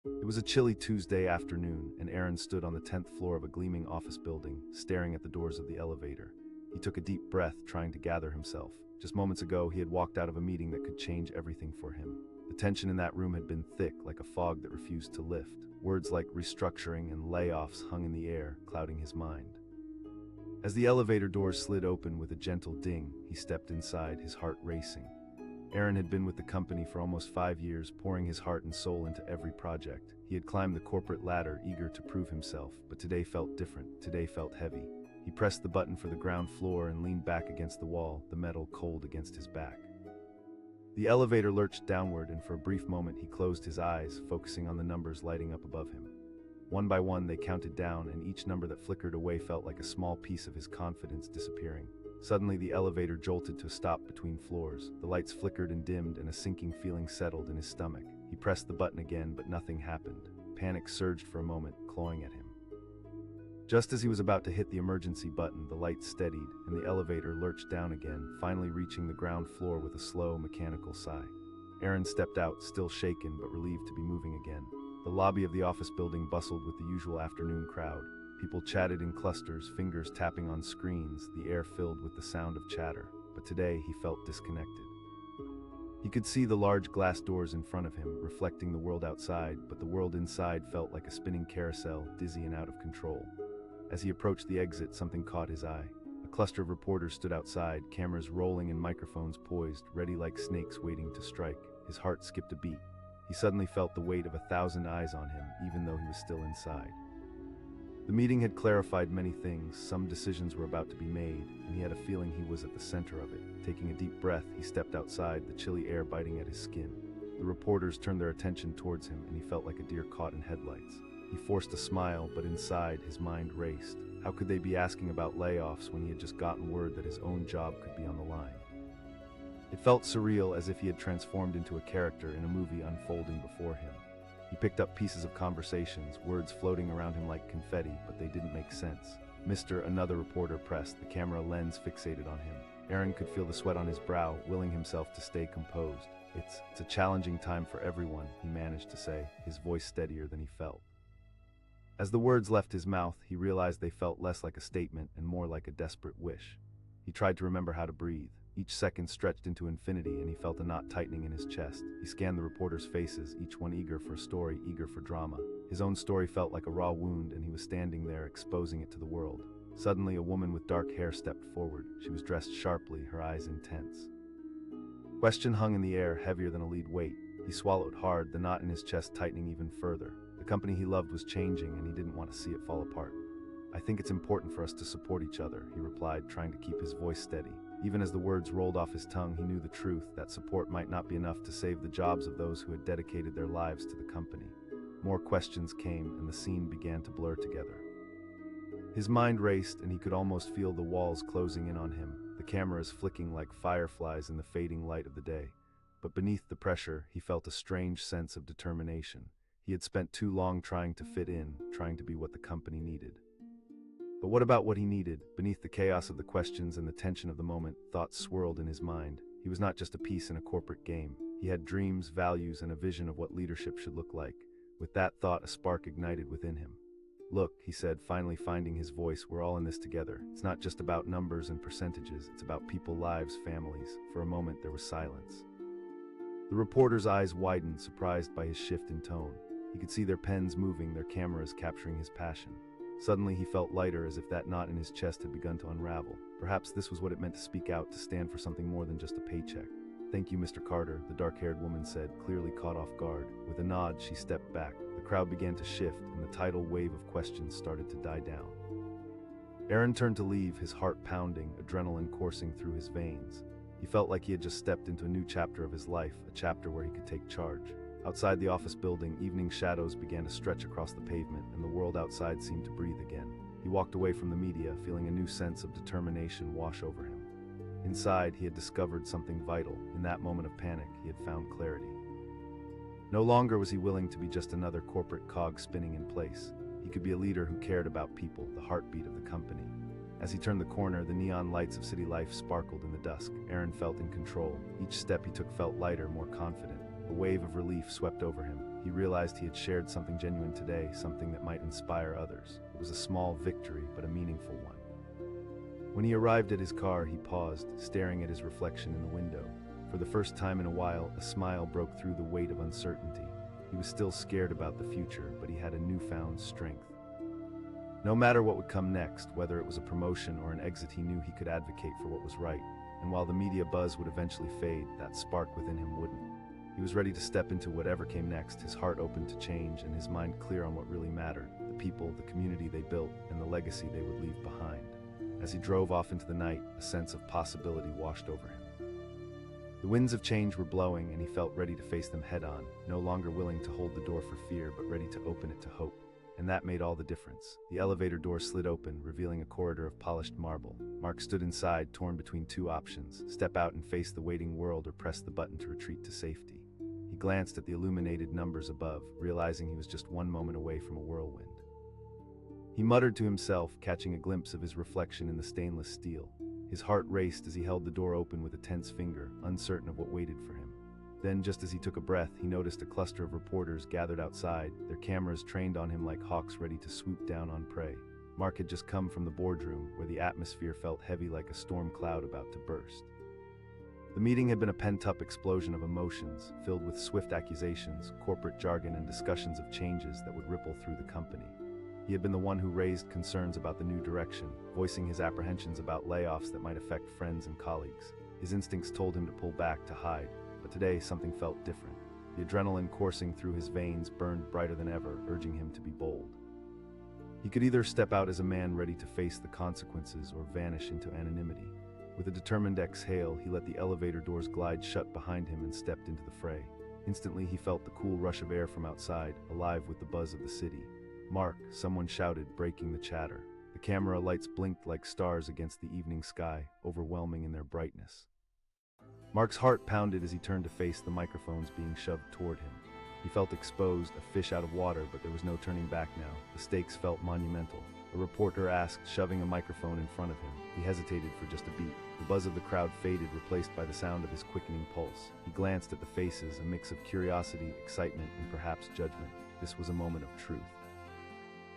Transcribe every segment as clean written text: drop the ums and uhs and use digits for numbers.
It was a chilly Tuesday afternoon, and Aaron stood on the 10th floor of a gleaming office building, staring at the doors of the elevator. He took a deep breath, trying to gather himself. Just moments ago, he had walked out of a meeting that could change everything for him. The tension in that room had been thick, like a fog that refused to lift. Words like restructuring and layoffs hung in the air, clouding his mind. As the elevator doors slid open with a gentle ding, he stepped inside, his heart racing. Aaron had been with the company for almost 5 years, pouring his heart and soul into every project. He had climbed the corporate ladder, eager to prove himself, but today felt different. Today felt heavy. He pressed the button for the ground floor and leaned back against the wall, the metal cold against his back. The elevator lurched downward, and for a brief moment he closed his eyes, focusing on the numbers lighting up above him. One by one they counted down, and each number that flickered away felt like a small piece of his confidence disappearing. Suddenly the elevator jolted to a stop between floors. The lights flickered and dimmed, and a sinking feeling settled in his stomach. He pressed the button again, but nothing happened. Panic surged for a moment, clawing at him. Just as he was about to hit the emergency button, the lights steadied, and the elevator lurched down again, finally reaching the ground floor with a slow, mechanical sigh. Aaron stepped out, still shaken but relieved to be moving again. The lobby of the office building bustled with the usual afternoon crowd. People chatted in clusters, fingers tapping on screens, the air filled with the sound of chatter. But today he felt disconnected. He could see the large glass doors in front of him, reflecting the world outside, but the world inside felt like a spinning carousel, dizzy and out of control. As he approached the exit, something caught his eye. A cluster of reporters stood outside, cameras rolling and microphones poised, ready like snakes waiting to strike. His heart skipped a beat. He suddenly felt the weight of 1,000 eyes on him, even though he was still inside. The meeting had clarified many things. Some decisions were about to be made, and he had a feeling he was at the center of it. Taking a deep breath, he stepped outside, the chilly air biting at his skin. The reporters turned their attention towards him, and he felt like a deer caught in headlights. He forced a smile, but inside, his mind raced. How could they be asking about layoffs when he had just gotten word that his own job could be on the line? It felt surreal, as if he had transformed into a character in a movie unfolding before him. He picked up pieces of conversations, words floating around him like confetti, but they didn't make sense. Another reporter pressed, the camera lens fixated on him. Aaron could feel the sweat on his brow, willing himself to stay composed. It's a challenging time for everyone, he managed to say, his voice steadier than he felt. As the words left his mouth, he realized they felt less like a statement and more like a desperate wish. He tried to remember how to breathe. Each second stretched into infinity, and he felt a knot tightening in his chest. He scanned the reporters' faces, each one eager for a story, eager for drama. His own story felt like a raw wound, and he was standing there, exposing it to the world. Suddenly, a woman with dark hair stepped forward. She was dressed sharply, her eyes intense. Question hung in the air, heavier than a lead weight. He swallowed hard, the knot in his chest tightening even further. The company he loved was changing, and he didn't want to see it fall apart. "I think it's important for us to support each other," he replied, trying to keep his voice steady. Even as the words rolled off his tongue, he knew the truth, that support might not be enough to save the jobs of those who had dedicated their lives to the company. More questions came, and the scene began to blur together. His mind raced, and he could almost feel the walls closing in on him, the cameras flicking like fireflies in the fading light of the day. But beneath the pressure, he felt a strange sense of determination. He had spent too long trying to fit in, trying to be what the company needed. But what about what he needed? Beneath the chaos of the questions and the tension of the moment, thoughts swirled in his mind. He was not just a piece in a corporate game. He had dreams, values, and a vision of what leadership should look like. With that thought, a spark ignited within him. "Look," he said, finally finding his voice, "we're all in this together. It's not just about numbers and percentages. It's about people, lives, families." For a moment, there was silence. The reporters' eyes widened, surprised by his shift in tone. He could see their pens moving, their cameras capturing his passion. Suddenly he felt lighter, as if that knot in his chest had begun to unravel. Perhaps this was what it meant to speak out, to stand for something more than just a paycheck. "Thank you, Mr. Carter," the dark-haired woman said, clearly caught off guard. With a nod, she stepped back. The crowd began to shift, and the tidal wave of questions started to die down. Aaron turned to leave, his heart pounding, adrenaline coursing through his veins. He felt like he had just stepped into a new chapter of his life, a chapter where he could take charge. Outside the office building, evening shadows began to stretch across the pavement, and the world outside seemed to breathe again. He walked away from the media, feeling a new sense of determination wash over him. Inside, he had discovered something vital. In that moment of panic, he had found clarity. No longer was he willing to be just another corporate cog spinning in place. He could be a leader who cared about people, the heartbeat of the company. As he turned the corner, the neon lights of city life sparkled in the dusk. Aaron felt in control. Each step he took felt lighter, more confident. A wave of relief swept over him. He realized he had shared something genuine today, something that might inspire others. It was a small victory, but a meaningful one. When he arrived at his car, he paused, staring at his reflection in the window. For the first time in a while, a smile broke through the weight of uncertainty. He was still scared about the future, but he had a newfound strength. No matter what would come next, whether it was a promotion or an exit, he knew he could advocate for what was right. And while the media buzz would eventually fade, that spark within him wouldn't. He was ready to step into whatever came next, his heart open to change and his mind clear on what really mattered, the people, the community they built, and the legacy they would leave behind. As he drove off into the night, a sense of possibility washed over him. The winds of change were blowing, and he felt ready to face them head-on, no longer willing to hold the door for fear, but ready to open it to hope. And that made all the difference. The elevator door slid open, revealing a corridor of polished marble. Mark stood inside, torn between two options: step out and face the waiting world, or press the button to retreat to safety. He glanced at the illuminated numbers above, realizing he was just one moment away from a whirlwind. He muttered to himself, catching a glimpse of his reflection in the stainless steel. His heart raced as he held the door open with a tense finger, uncertain of what waited for him. Then, just as he took a breath, he noticed a cluster of reporters gathered outside, their cameras trained on him like hawks ready to swoop down on prey. Mark had just come from the boardroom, where the atmosphere felt heavy like a storm cloud about to burst. The meeting had been a pent-up explosion of emotions, filled with swift accusations, corporate jargon, and discussions of changes that would ripple through the company. He had been the one who raised concerns about the new direction, voicing his apprehensions about layoffs that might affect friends and colleagues. His instincts told him to pull back, to hide, but today something felt different. The adrenaline coursing through his veins burned brighter than ever, urging him to be bold. He could either step out as a man ready to face the consequences or vanish into anonymity. With a determined exhale, he let the elevator doors glide shut behind him and stepped into the fray. Instantly, he felt the cool rush of air from outside, alive with the buzz of the city. "Mark," someone shouted, breaking the chatter. The camera lights blinked like stars against the evening sky, overwhelming in their brightness. Mark's heart pounded as he turned to face the microphones being shoved toward him. He felt exposed, a fish out of water, but there was no turning back now. The stakes felt monumental. A reporter asked, shoving a microphone in front of him. He hesitated for just a beat. The buzz of the crowd faded, replaced by the sound of his quickening pulse. He glanced at the faces, a mix of curiosity, excitement, and perhaps judgment. This was a moment of truth.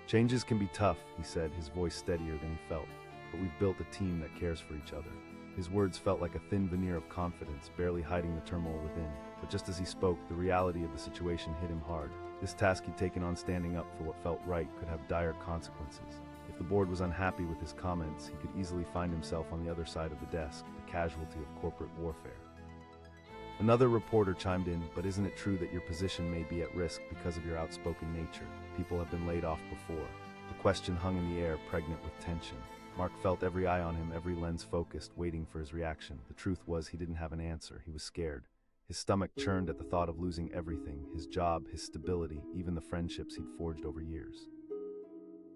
"Changes can be tough," he said, his voice steadier than he felt. "But we've built a team that cares for each other." His words felt like a thin veneer of confidence, barely hiding the turmoil within. But just as he spoke, the reality of the situation hit him hard. This task he'd taken on, standing up for what felt right, could have dire consequences. If the board was unhappy with his comments, he could easily find himself on the other side of the desk, the casualty of corporate warfare. Another reporter chimed in, "But isn't it true that your position may be at risk because of your outspoken nature? People have been laid off before." The question hung in the air, pregnant with tension. Mark felt every eye on him, every lens focused, waiting for his reaction. The truth was, he didn't have an answer. He was scared. His stomach churned at the thought of losing everything: his job, his stability, even the friendships he'd forged over years.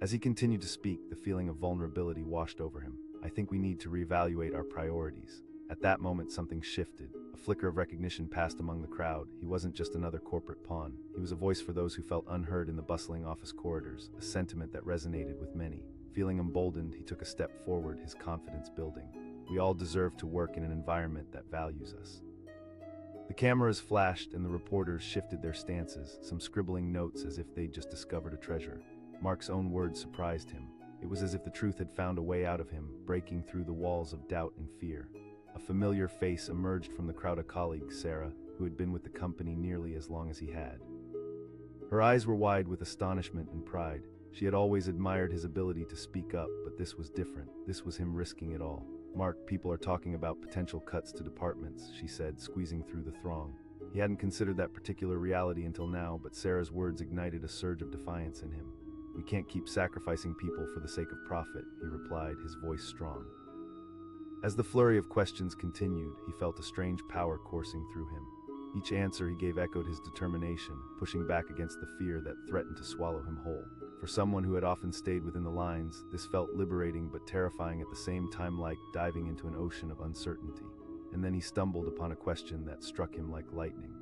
As he continued to speak, the feeling of vulnerability washed over him. "I think we need to reevaluate our priorities." At that moment, something shifted. A flicker of recognition passed among the crowd. He wasn't just another corporate pawn. He was a voice for those who felt unheard in the bustling office corridors, a sentiment that resonated with many. Feeling emboldened, he took a step forward, his confidence building. "We all deserve to work in an environment that values us." The cameras flashed and the reporters shifted their stances, some scribbling notes as if they'd just discovered a treasure. Mark's own words surprised him. It was as if the truth had found a way out of him, breaking through the walls of doubt and fear. A familiar face emerged from the crowd of colleagues, Sarah, who had been with the company nearly as long as he had. Her eyes were wide with astonishment and pride. She had always admired his ability to speak up, but this was different. This was him risking it all. "Mark, people are talking about potential cuts to departments," she said, squeezing through the throng. He hadn't considered that particular reality until now, but Sarah's words ignited a surge of defiance in him. "We can't keep sacrificing people for the sake of profit," he replied, his voice strong. As the flurry of questions continued, he felt a strange power coursing through him. Each answer he gave echoed his determination, pushing back against the fear that threatened to swallow him whole. For someone who had often stayed within the lines, this felt liberating but terrifying at the same time, like diving into an ocean of uncertainty. And then he stumbled upon a question that struck him like lightning.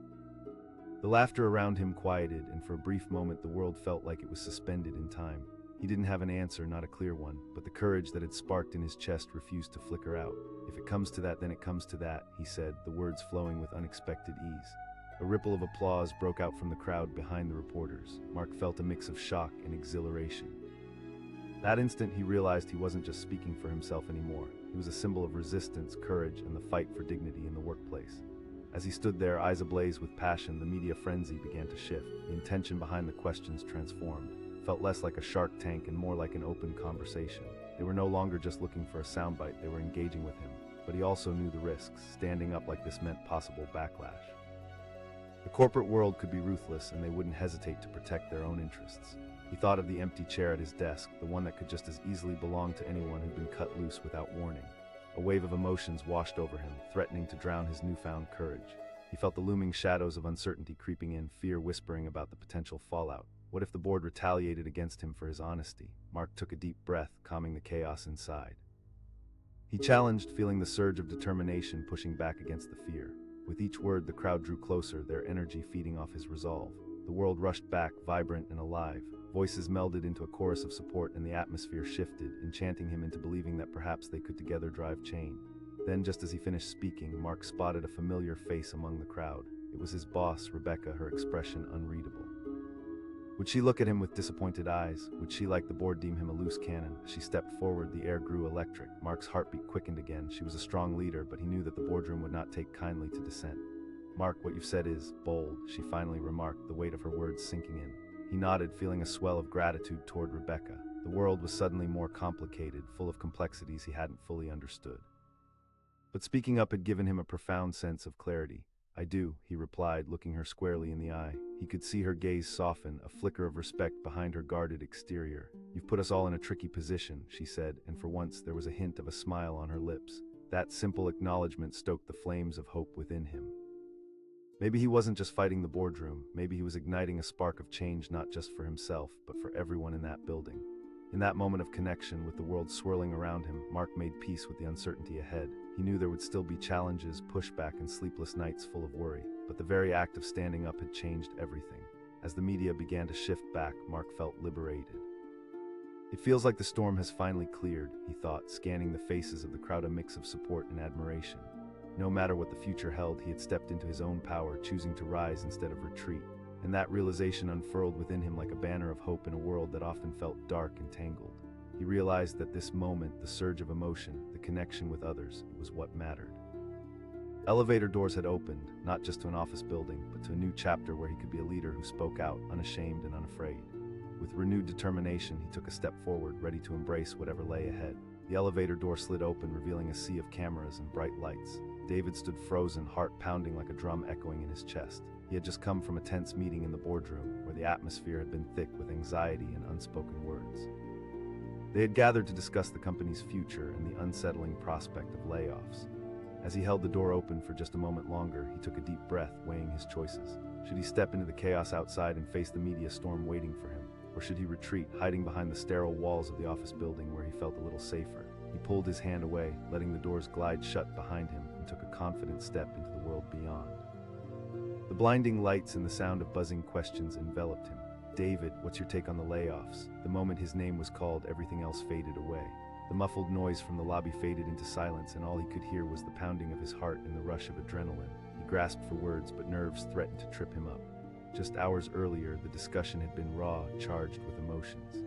The laughter around him quieted, and for a brief moment the world felt like it was suspended in time. He didn't have an answer, not a clear one, but the courage that had sparked in his chest refused to flicker out. "If it comes to that, then it comes to that," he said, the words flowing with unexpected ease. A ripple of applause broke out from the crowd behind the reporters. Mark felt a mix of shock and exhilaration. That instant, he realized he wasn't just speaking for himself anymore. He was a symbol of resistance, courage, and the fight for dignity in the workplace. As he stood there, eyes ablaze with passion, the media frenzy began to shift. The intention behind the questions transformed. It felt less like a Shark Tank and more like an open conversation. They were no longer just looking for a soundbite, they were engaging with him. But he also knew the risks. Standing up like this meant possible backlash. The corporate world could be ruthless, and they wouldn't hesitate to protect their own interests. He thought of the empty chair at his desk, the one that could just as easily belong to anyone who'd been cut loose without warning. A wave of emotions washed over him, threatening to drown his newfound courage. He felt the looming shadows of uncertainty creeping in, fear whispering about the potential fallout. What if the board retaliated against him for his honesty? Mark took a deep breath, calming the chaos inside. He challenged, feeling the surge of determination pushing back against the fear. With each word, the crowd drew closer, their energy feeding off his resolve. The world rushed back, vibrant and alive. Voices melded into a chorus of support, and the atmosphere shifted, enchanting him into believing that perhaps they could together drive change. Then, just as he finished speaking, Mark spotted a familiar face among the crowd. It was his boss, Rebecca, her expression unreadable. Would she look at him with disappointed eyes? Would she, like the board, deem him a loose cannon? As she stepped forward, the air grew electric. Mark's heartbeat quickened again. She was a strong leader, but he knew that the boardroom would not take kindly to dissent. "Mark, what you've said is bold," she finally remarked, the weight of her words sinking in. He nodded, feeling a swell of gratitude toward Rebecca. The world was suddenly more complicated, full of complexities he hadn't fully understood. But speaking up had given him a profound sense of clarity. "I do," he replied, looking her squarely in the eye. He could see her gaze soften, a flicker of respect behind her guarded exterior. "You've put us all in a tricky position," she said, and for once there was a hint of a smile on her lips. That simple acknowledgement stoked the flames of hope within him. Maybe he wasn't just fighting the boardroom, maybe he was igniting a spark of change not just for himself, but for everyone in that building. In that moment of connection, with the world swirling around him, Mark made peace with the uncertainty ahead. He knew there would still be challenges, pushback, and sleepless nights full of worry, but the very act of standing up had changed everything. As the media began to shift back, Mark felt liberated. "It feels like the storm has finally cleared," he thought, scanning the faces of the crowd, a mix of support and admiration. No matter what the future held, he had stepped into his own power, choosing to rise instead of retreat. And that realization unfurled within him like a banner of hope in a world that often felt dark and tangled. He realized that this moment, the surge of emotion, the connection with others, was what mattered. Elevator doors had opened, not just to an office building, but to a new chapter where he could be a leader who spoke out, unashamed and unafraid. With renewed determination, he took a step forward, ready to embrace whatever lay ahead. The elevator door slid open, revealing a sea of cameras and bright lights. David stood frozen, heart pounding like a drum echoing in his chest. He had just come from a tense meeting in the boardroom, where the atmosphere had been thick with anxiety and unspoken words. They had gathered to discuss the company's future and the unsettling prospect of layoffs. As he held the door open for just a moment longer, he took a deep breath, weighing his choices. Should he step into the chaos outside and face the media storm waiting for him? Or should he retreat, hiding behind the sterile walls of the office building where he felt a little safer? He pulled his hand away, letting the doors glide shut behind him, and took a confident step into the world beyond. The blinding lights and the sound of buzzing questions enveloped him. "David, what's your take on the layoffs?" The moment his name was called, everything else faded away. The muffled noise from the lobby faded into silence, and all he could hear was the pounding of his heart and the rush of adrenaline. He grasped for words, but nerves threatened to trip him up. Just hours earlier, the discussion had been raw, charged with emotions.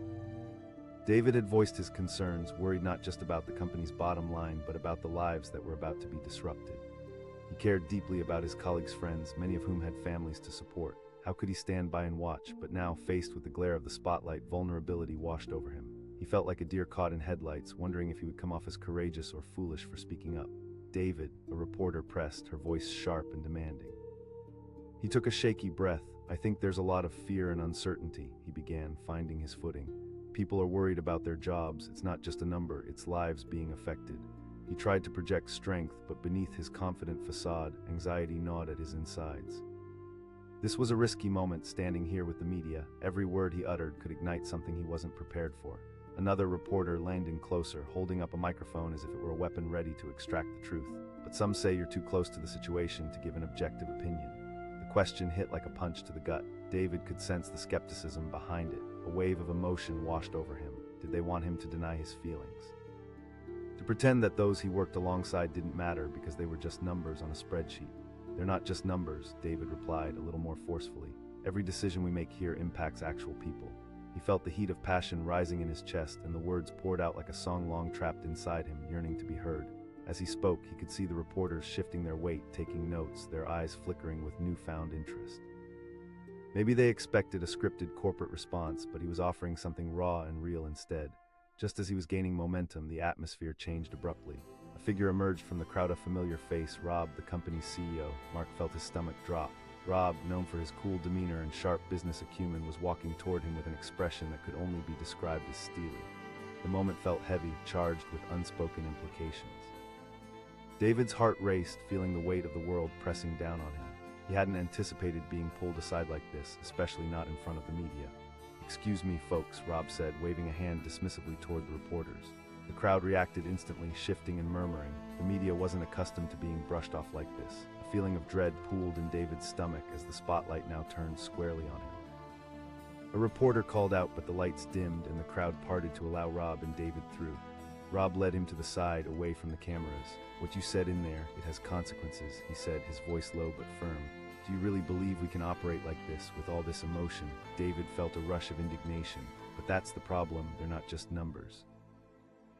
David had voiced his concerns, worried not just about the company's bottom line, but about the lives that were about to be disrupted. He cared deeply about his colleagues' friends, many of whom had families to support. How could he stand by and watch? But now, faced with the glare of the spotlight, vulnerability washed over him. He felt like a deer caught in headlights, wondering if he would come off as courageous or foolish for speaking up. "David," a reporter pressed, her voice sharp and demanding. He took a shaky breath. "I think there's a lot of fear and uncertainty," he began, finding his footing. "People are worried about their jobs. It's not just a number, it's lives being affected." He tried to project strength, but beneath his confident facade, anxiety gnawed at his insides. This was a risky moment, standing here with the media. Every word he uttered could ignite something he wasn't prepared for. Another reporter leaned in closer, holding up a microphone as if it were a weapon ready to extract the truth. "But some say you're too close to the situation to give an objective opinion." The question hit like a punch to the gut. David could sense the skepticism behind it. A wave of emotion washed over him. Did they want him to deny his feelings? To pretend that those he worked alongside didn't matter because they were just numbers on a spreadsheet? "They're not just numbers," David replied, a little more forcefully. "Every decision we make here impacts actual people." He felt the heat of passion rising in his chest, and the words poured out like a song long trapped inside him, yearning to be heard. As he spoke, he could see the reporters shifting their weight, taking notes, their eyes flickering with newfound interest. Maybe they expected a scripted corporate response, but he was offering something raw and real instead. Just as he was gaining momentum, the atmosphere changed abruptly. A figure emerged from the crowd, a familiar face, Rob, the company's CEO. Mark felt his stomach drop. Rob, known for his cool demeanor and sharp business acumen, was walking toward him with an expression that could only be described as steely. The moment felt heavy, charged with unspoken implications. David's heart raced, feeling the weight of the world pressing down on him. He hadn't anticipated being pulled aside like this, especially not in front of the media. "Excuse me, folks," Rob said, waving a hand dismissively toward the reporters. The crowd reacted instantly, shifting and murmuring. The media wasn't accustomed to being brushed off like this. A feeling of dread pooled in David's stomach as the spotlight now turned squarely on him. A reporter called out, but the lights dimmed and the crowd parted to allow Rob and David through. Rob led him to the side, away from the cameras. "What you said in there, it has consequences," he said, his voice low but firm. "Do you really believe we can operate like this, with all this emotion?" David felt a rush of indignation. "But that's the problem, they're not just numbers.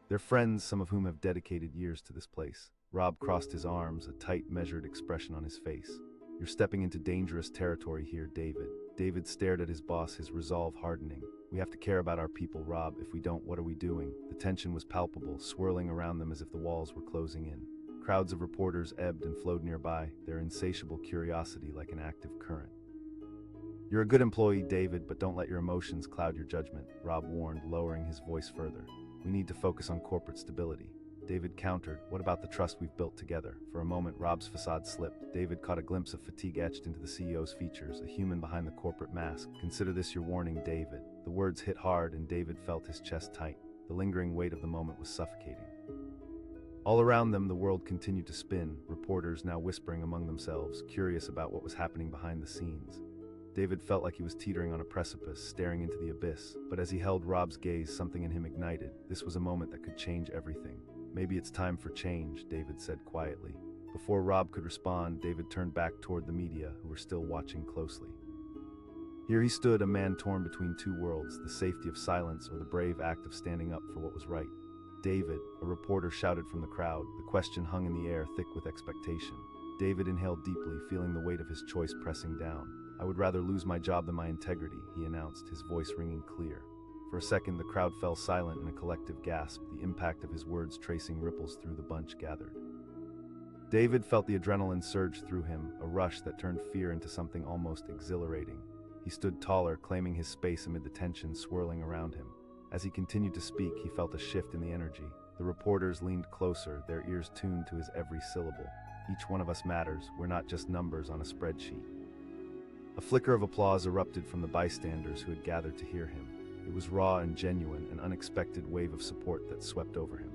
They're friends, some of whom have dedicated years to this place." Rob crossed his arms, a tight, measured expression on his face. "You're stepping into dangerous territory here, David." David stared at his boss, his resolve hardening. "We have to care about our people, Rob. If we don't, what are we doing?" The tension was palpable, swirling around them as if the walls were closing in. Crowds of reporters ebbed and flowed nearby, their insatiable curiosity like an active current. "You're a good employee, David, but don't let your emotions cloud your judgment," Rob warned, lowering his voice further. "We need to focus on corporate stability." David countered, "What about the trust we've built together?" For a moment, Rob's facade slipped. David caught a glimpse of fatigue etched into the CEO's features, a human behind the corporate mask. "Consider this your warning, David." The words hit hard, and David felt his chest tight. The lingering weight of the moment was suffocating. All around them, the world continued to spin, reporters now whispering among themselves, curious about what was happening behind the scenes. David felt like he was teetering on a precipice, staring into the abyss, but as he held Rob's gaze, something in him ignited. This was a moment that could change everything. "Maybe it's time for change," David said quietly. Before Rob could respond, David turned back toward the media, who were still watching closely. Here he stood, a man torn between two worlds, the safety of silence or the brave act of standing up for what was right. "David," a reporter shouted from the crowd. The question hung in the air, thick with expectation. David inhaled deeply, feeling the weight of his choice pressing down. "I would rather lose my job than my integrity," he announced, his voice ringing clear. For a second, the crowd fell silent in a collective gasp, the impact of his words tracing ripples through the bunch gathered. David felt the adrenaline surge through him, a rush that turned fear into something almost exhilarating. He stood taller, claiming his space amid the tension swirling around him. As he continued to speak, he felt a shift in the energy. The reporters leaned closer, their ears tuned to his every syllable. "Each one of us matters. We're not just numbers on a spreadsheet." A flicker of applause erupted from the bystanders who had gathered to hear him. It was raw and genuine, an unexpected wave of support that swept over him.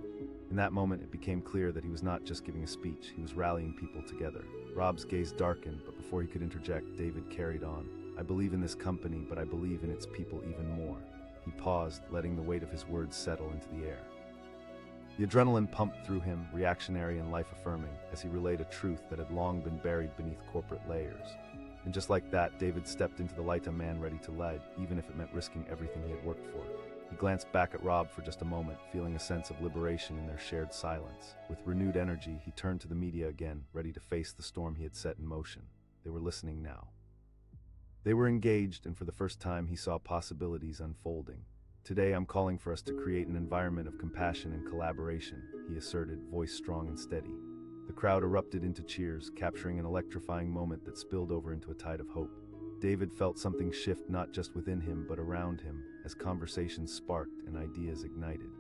In that moment, it became clear that he was not just giving a speech, he was rallying people together. Rob's gaze darkened, but before he could interject, David carried on. "I believe in this company, but I believe in its people even more." He paused, letting the weight of his words settle into the air. The adrenaline pumped through him, reactionary and life-affirming, as he relayed a truth that had long been buried beneath corporate layers. And just like that, David stepped into the light, a man ready to lead, even if it meant risking everything he had worked for. He glanced back at Rob for just a moment, feeling a sense of liberation in their shared silence. With renewed energy, he turned to the media again, ready to face the storm he had set in motion. They were listening now. They were engaged, and for the first time, he saw possibilities unfolding. "Today, I'm calling for us to create an environment of compassion and collaboration," he asserted, voice strong and steady. The crowd erupted into cheers, capturing an electrifying moment that spilled over into a tide of hope. David felt something shift not just within him, but around him, as conversations sparked and ideas ignited.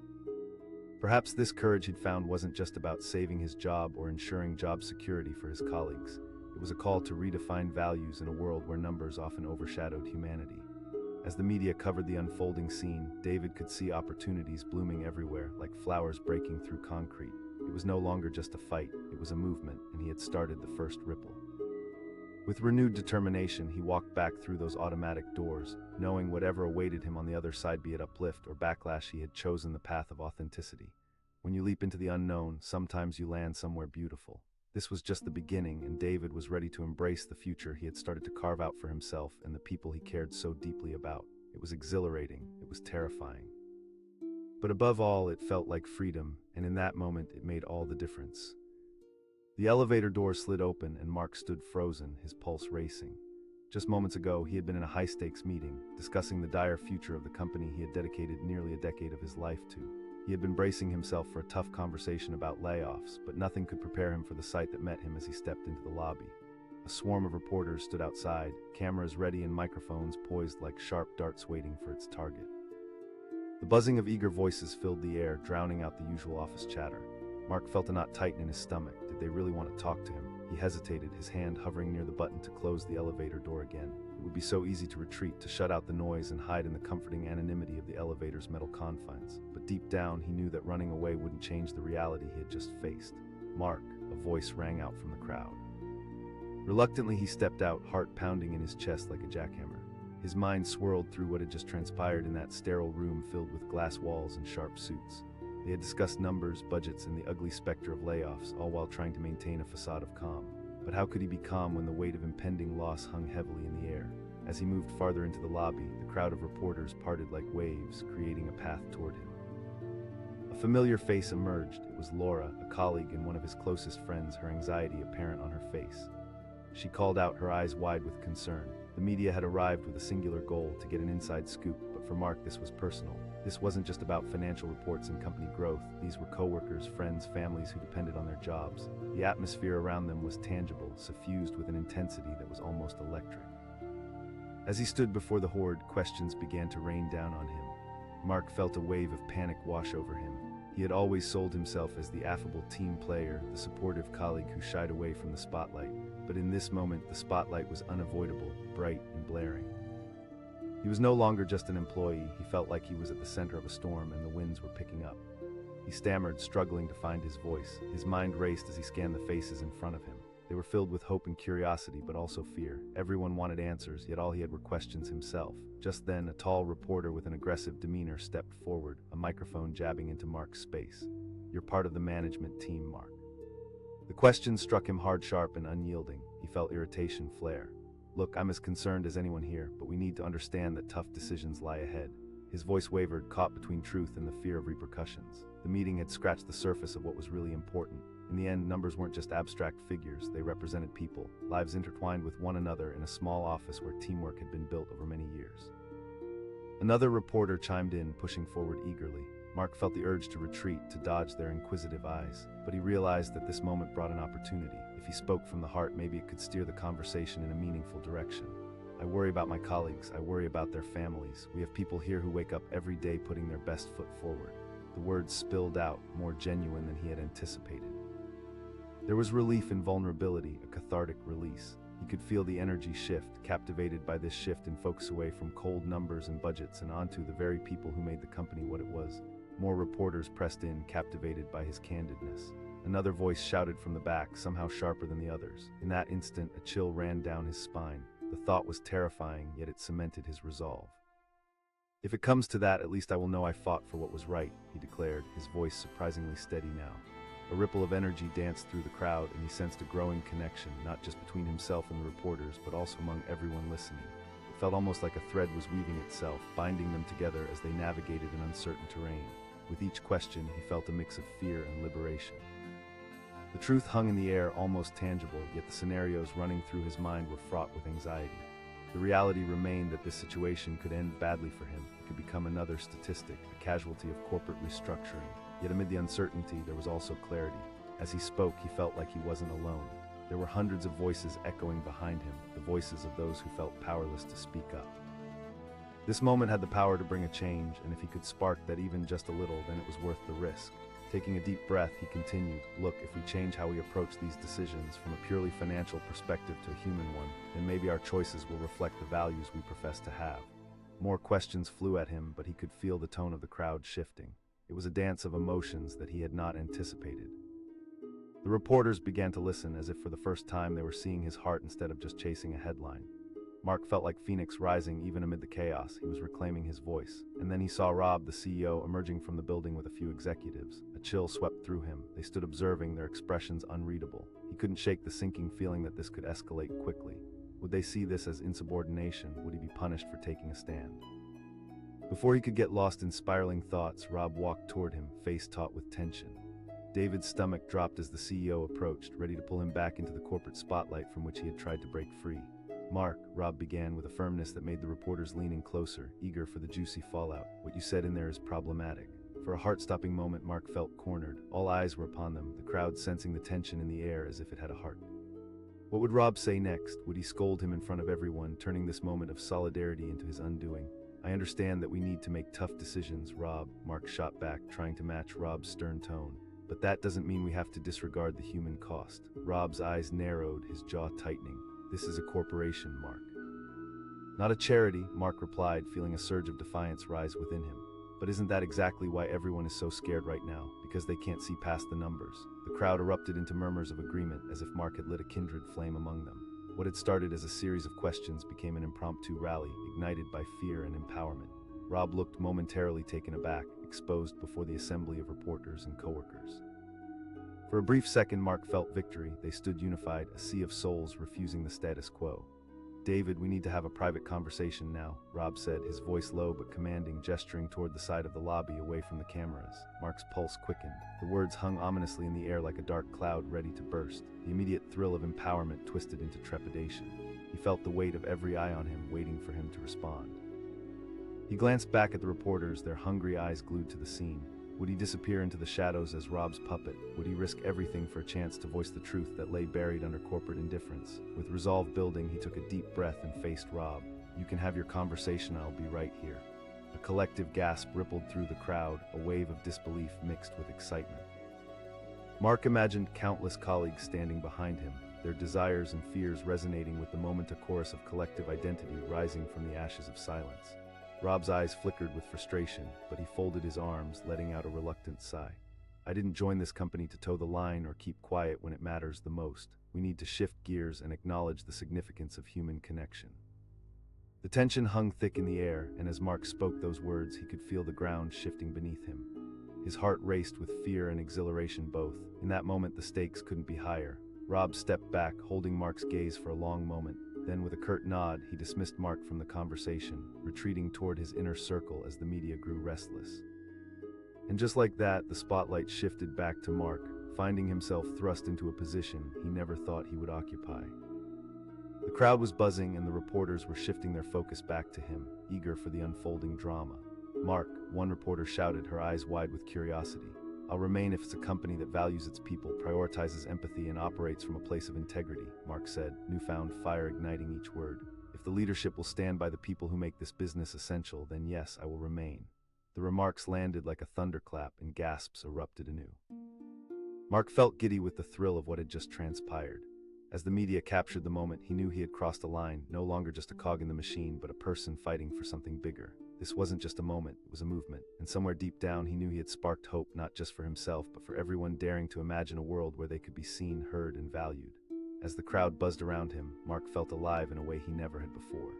Perhaps this courage he'd found wasn't just about saving his job or ensuring job security for his colleagues. It was a call to redefine values in a world where numbers often overshadowed humanity. As the media covered the unfolding scene, David could see opportunities blooming everywhere, like flowers breaking through concrete. It was no longer just a fight, it was a movement, and he had started the first ripple. With renewed determination, he walked back through those automatic doors, knowing whatever awaited him on the other side, be it uplift or backlash, he had chosen the path of authenticity. When you leap into the unknown, sometimes you land somewhere beautiful. This was just the beginning, and David was ready to embrace the future he had started to carve out for himself and the people he cared so deeply about. It was exhilarating, it was terrifying. But above all, it felt like freedom, and in that moment, it made all the difference. The elevator door slid open, and Mark stood frozen, his pulse racing. Just moments ago, he had been in a high-stakes meeting, discussing the dire future of the company he had dedicated nearly a decade of his life to. He had been bracing himself for a tough conversation about layoffs, but nothing could prepare him for the sight that met him as he stepped into the lobby. A swarm of reporters stood outside, cameras ready and microphones poised like sharp darts waiting for its target. The buzzing of eager voices filled the air, drowning out the usual office chatter. Mark felt a knot tighten in his stomach. Did they really want to talk to him? He hesitated, his hand hovering near the button to close the elevator door again. It would be so easy to retreat, to shut out the noise and hide in the comforting anonymity of the elevator's metal confines. But deep down, he knew that running away wouldn't change the reality he had just faced. "Mark," a voice rang out from the crowd. Reluctantly, he stepped out, heart pounding in his chest like a jackhammer. His mind swirled through what had just transpired in that sterile room filled with glass walls and sharp suits. They had discussed numbers, budgets, and the ugly specter of layoffs, all while trying to maintain a facade of calm. But how could he be calm when the weight of impending loss hung heavily in the air? As he moved farther into the lobby, the crowd of reporters parted like waves, creating a path toward him. A familiar face emerged. It was Laura, a colleague and one of his closest friends, her anxiety apparent on her face. She called out, her eyes wide with concern. The media had arrived with a singular goal: to get an inside scoop, but for Mark this was personal. This wasn't just about financial reports and company growth. These were coworkers, friends, families who depended on their jobs. The atmosphere around them was tangible, suffused with an intensity that was almost electric. As he stood before the horde, questions began to rain down on him. Mark felt a wave of panic wash over him. He had always sold himself as the affable team player, the supportive colleague who shied away from the spotlight. But in this moment, the spotlight was unavoidable, bright and blaring. He was no longer just an employee. He felt like he was at the center of a storm and the winds were picking up. He stammered, struggling to find his voice. His mind raced as he scanned the faces in front of him. They were filled with hope and curiosity, but also fear. Everyone wanted answers, yet all he had were questions himself. Just then, a tall reporter with an aggressive demeanor stepped forward, a microphone jabbing into Mark's space. "You're part of the management team, Mark." The question struck him hard, sharp, and unyielding. He felt irritation flare. "Look, I'm as concerned as anyone here, but we need to understand that tough decisions lie ahead." His voice wavered, caught between truth and the fear of repercussions. The meeting had scratched the surface of what was really important. In the end, numbers weren't just abstract figures, they represented people, lives intertwined with one another in a small office where teamwork had been built over many years. Another reporter chimed in, pushing forward eagerly. Mark felt the urge to retreat, to dodge their inquisitive eyes, but he realized that this moment brought an opportunity. If he spoke from the heart, maybe it could steer the conversation in a meaningful direction. "I worry about my colleagues, I worry about their families. We have people here who wake up every day putting their best foot forward." The words spilled out, more genuine than he had anticipated. There was relief in vulnerability, a cathartic release. He could feel the energy shift, captivated by this shift in focus away from cold numbers and budgets and onto the very people who made the company what it was. More reporters pressed in, captivated by his candidness. Another voice shouted from the back, somehow sharper than the others. In that instant, a chill ran down his spine. The thought was terrifying, yet it cemented his resolve. "If it comes to that, at least I will know I fought for what was right," he declared, his voice surprisingly steady now. A ripple of energy danced through the crowd, and he sensed a growing connection, not just between himself and the reporters, but also among everyone listening. It felt almost like a thread was weaving itself, binding them together as they navigated an uncertain terrain. With each question, he felt a mix of fear and liberation. The truth hung in the air, almost tangible, yet the scenarios running through his mind were fraught with anxiety. The reality remained that this situation could end badly for him. It could become another statistic, a casualty of corporate restructuring. Yet amid the uncertainty, there was also clarity. As he spoke, he felt like he wasn't alone. There were hundreds of voices echoing behind him, the voices of those who felt powerless to speak up. This moment had the power to bring a change, and if he could spark that even just a little, then it was worth the risk. Taking a deep breath, he continued, "Look, if we change how we approach these decisions from a purely financial perspective to a human one, then maybe our choices will reflect the values we profess to have." More questions flew at him, but he could feel the tone of the crowd shifting. It was a dance of emotions that he had not anticipated. The reporters began to listen as if for the first time they were seeing his heart instead of just chasing a headline. Mark felt like Phoenix rising even amid the chaos. He was reclaiming his voice. And then he saw Rob, the CEO, emerging from the building with a few executives. A chill swept through him. They stood observing, their expressions unreadable. He couldn't shake the sinking feeling that this could escalate quickly. Would they see this as insubordination? Would he be punished for taking a stand? Before he could get lost in spiraling thoughts, Rob walked toward him, face taut with tension. David's stomach dropped as the CEO approached, ready to pull him back into the corporate spotlight from which he had tried to break free. "Mark," Rob began with a firmness that made the reporters lean in closer, eager for the juicy fallout. "What you said in there is problematic." For a heart-stopping moment, Mark felt cornered. All eyes were upon them, the crowd sensing the tension in the air as if it had a heart. What would Rob say next? Would he scold him in front of everyone, turning this moment of solidarity into his undoing? "I understand that we need to make tough decisions, Rob," Mark shot back, trying to match Rob's stern tone. "But that doesn't mean we have to disregard the human cost." Rob's eyes narrowed, his jaw tightening. "This is a corporation, Mark." "Not a charity," Mark replied, feeling a surge of defiance rise within him. "But isn't that exactly why everyone is so scared right now? Because they can't see past the numbers." The crowd erupted into murmurs of agreement, as if Mark had lit a kindred flame among them. What had started as a series of questions became an impromptu rally, ignited by fear and empowerment. Rob looked momentarily taken aback, exposed before the assembly of reporters and coworkers. For a brief second, Mark felt victory. They stood unified, a sea of souls refusing the status quo. "David, we need to have a private conversation now," Rob said, his voice low but commanding, gesturing toward the side of the lobby away from the cameras. Mark's pulse quickened. The words hung ominously in the air like a dark cloud ready to burst. The immediate thrill of empowerment twisted into trepidation. He felt the weight of every eye on him, waiting for him to respond. He glanced back at the reporters, their hungry eyes glued to the scene. Would he disappear into the shadows as Rob's puppet? Would he risk everything for a chance to voice the truth that lay buried under corporate indifference? With resolve building, he took a deep breath and faced Rob. "You can have your conversation, I'll be right here." A collective gasp rippled through the crowd, a wave of disbelief mixed with excitement. Mark imagined countless colleagues standing behind him, their desires and fears resonating with the moment, a chorus of collective identity rising from the ashes of silence. Rob's eyes flickered with frustration, but he folded his arms, letting out a reluctant sigh. "I didn't join this company to toe the line or keep quiet when it matters the most. We need to shift gears and acknowledge the significance of human connection." The tension hung thick in the air, and as Mark spoke those words, he could feel the ground shifting beneath him. His heart raced with fear and exhilaration both. In that moment, the stakes couldn't be higher. Rob stepped back, holding Mark's gaze for a long moment. Then, with a curt nod, he dismissed Mark from the conversation, retreating toward his inner circle as the media grew restless. And just like that, the spotlight shifted back to Mark, finding himself thrust into a position he never thought he would occupy. The crowd was buzzing, and the reporters were shifting their focus back to him, eager for the unfolding drama. "Mark," one reporter shouted, her eyes wide with curiosity. "I'll remain if it's a company that values its people, prioritizes empathy, and operates from a place of integrity," Mark said, newfound fire igniting each word. "If the leadership will stand by the people who make this business essential, then yes, I will remain." The remarks landed like a thunderclap, and gasps erupted anew. Mark felt giddy with the thrill of what had just transpired. As the media captured the moment, he knew he had crossed a line, no longer just a cog in the machine, but a person fighting for something bigger. This wasn't just a moment, it was a movement, and somewhere deep down he knew he had sparked hope not just for himself, but for everyone daring to imagine a world where they could be seen, heard, and valued. As the crowd buzzed around him, Mark felt alive in a way he never had before.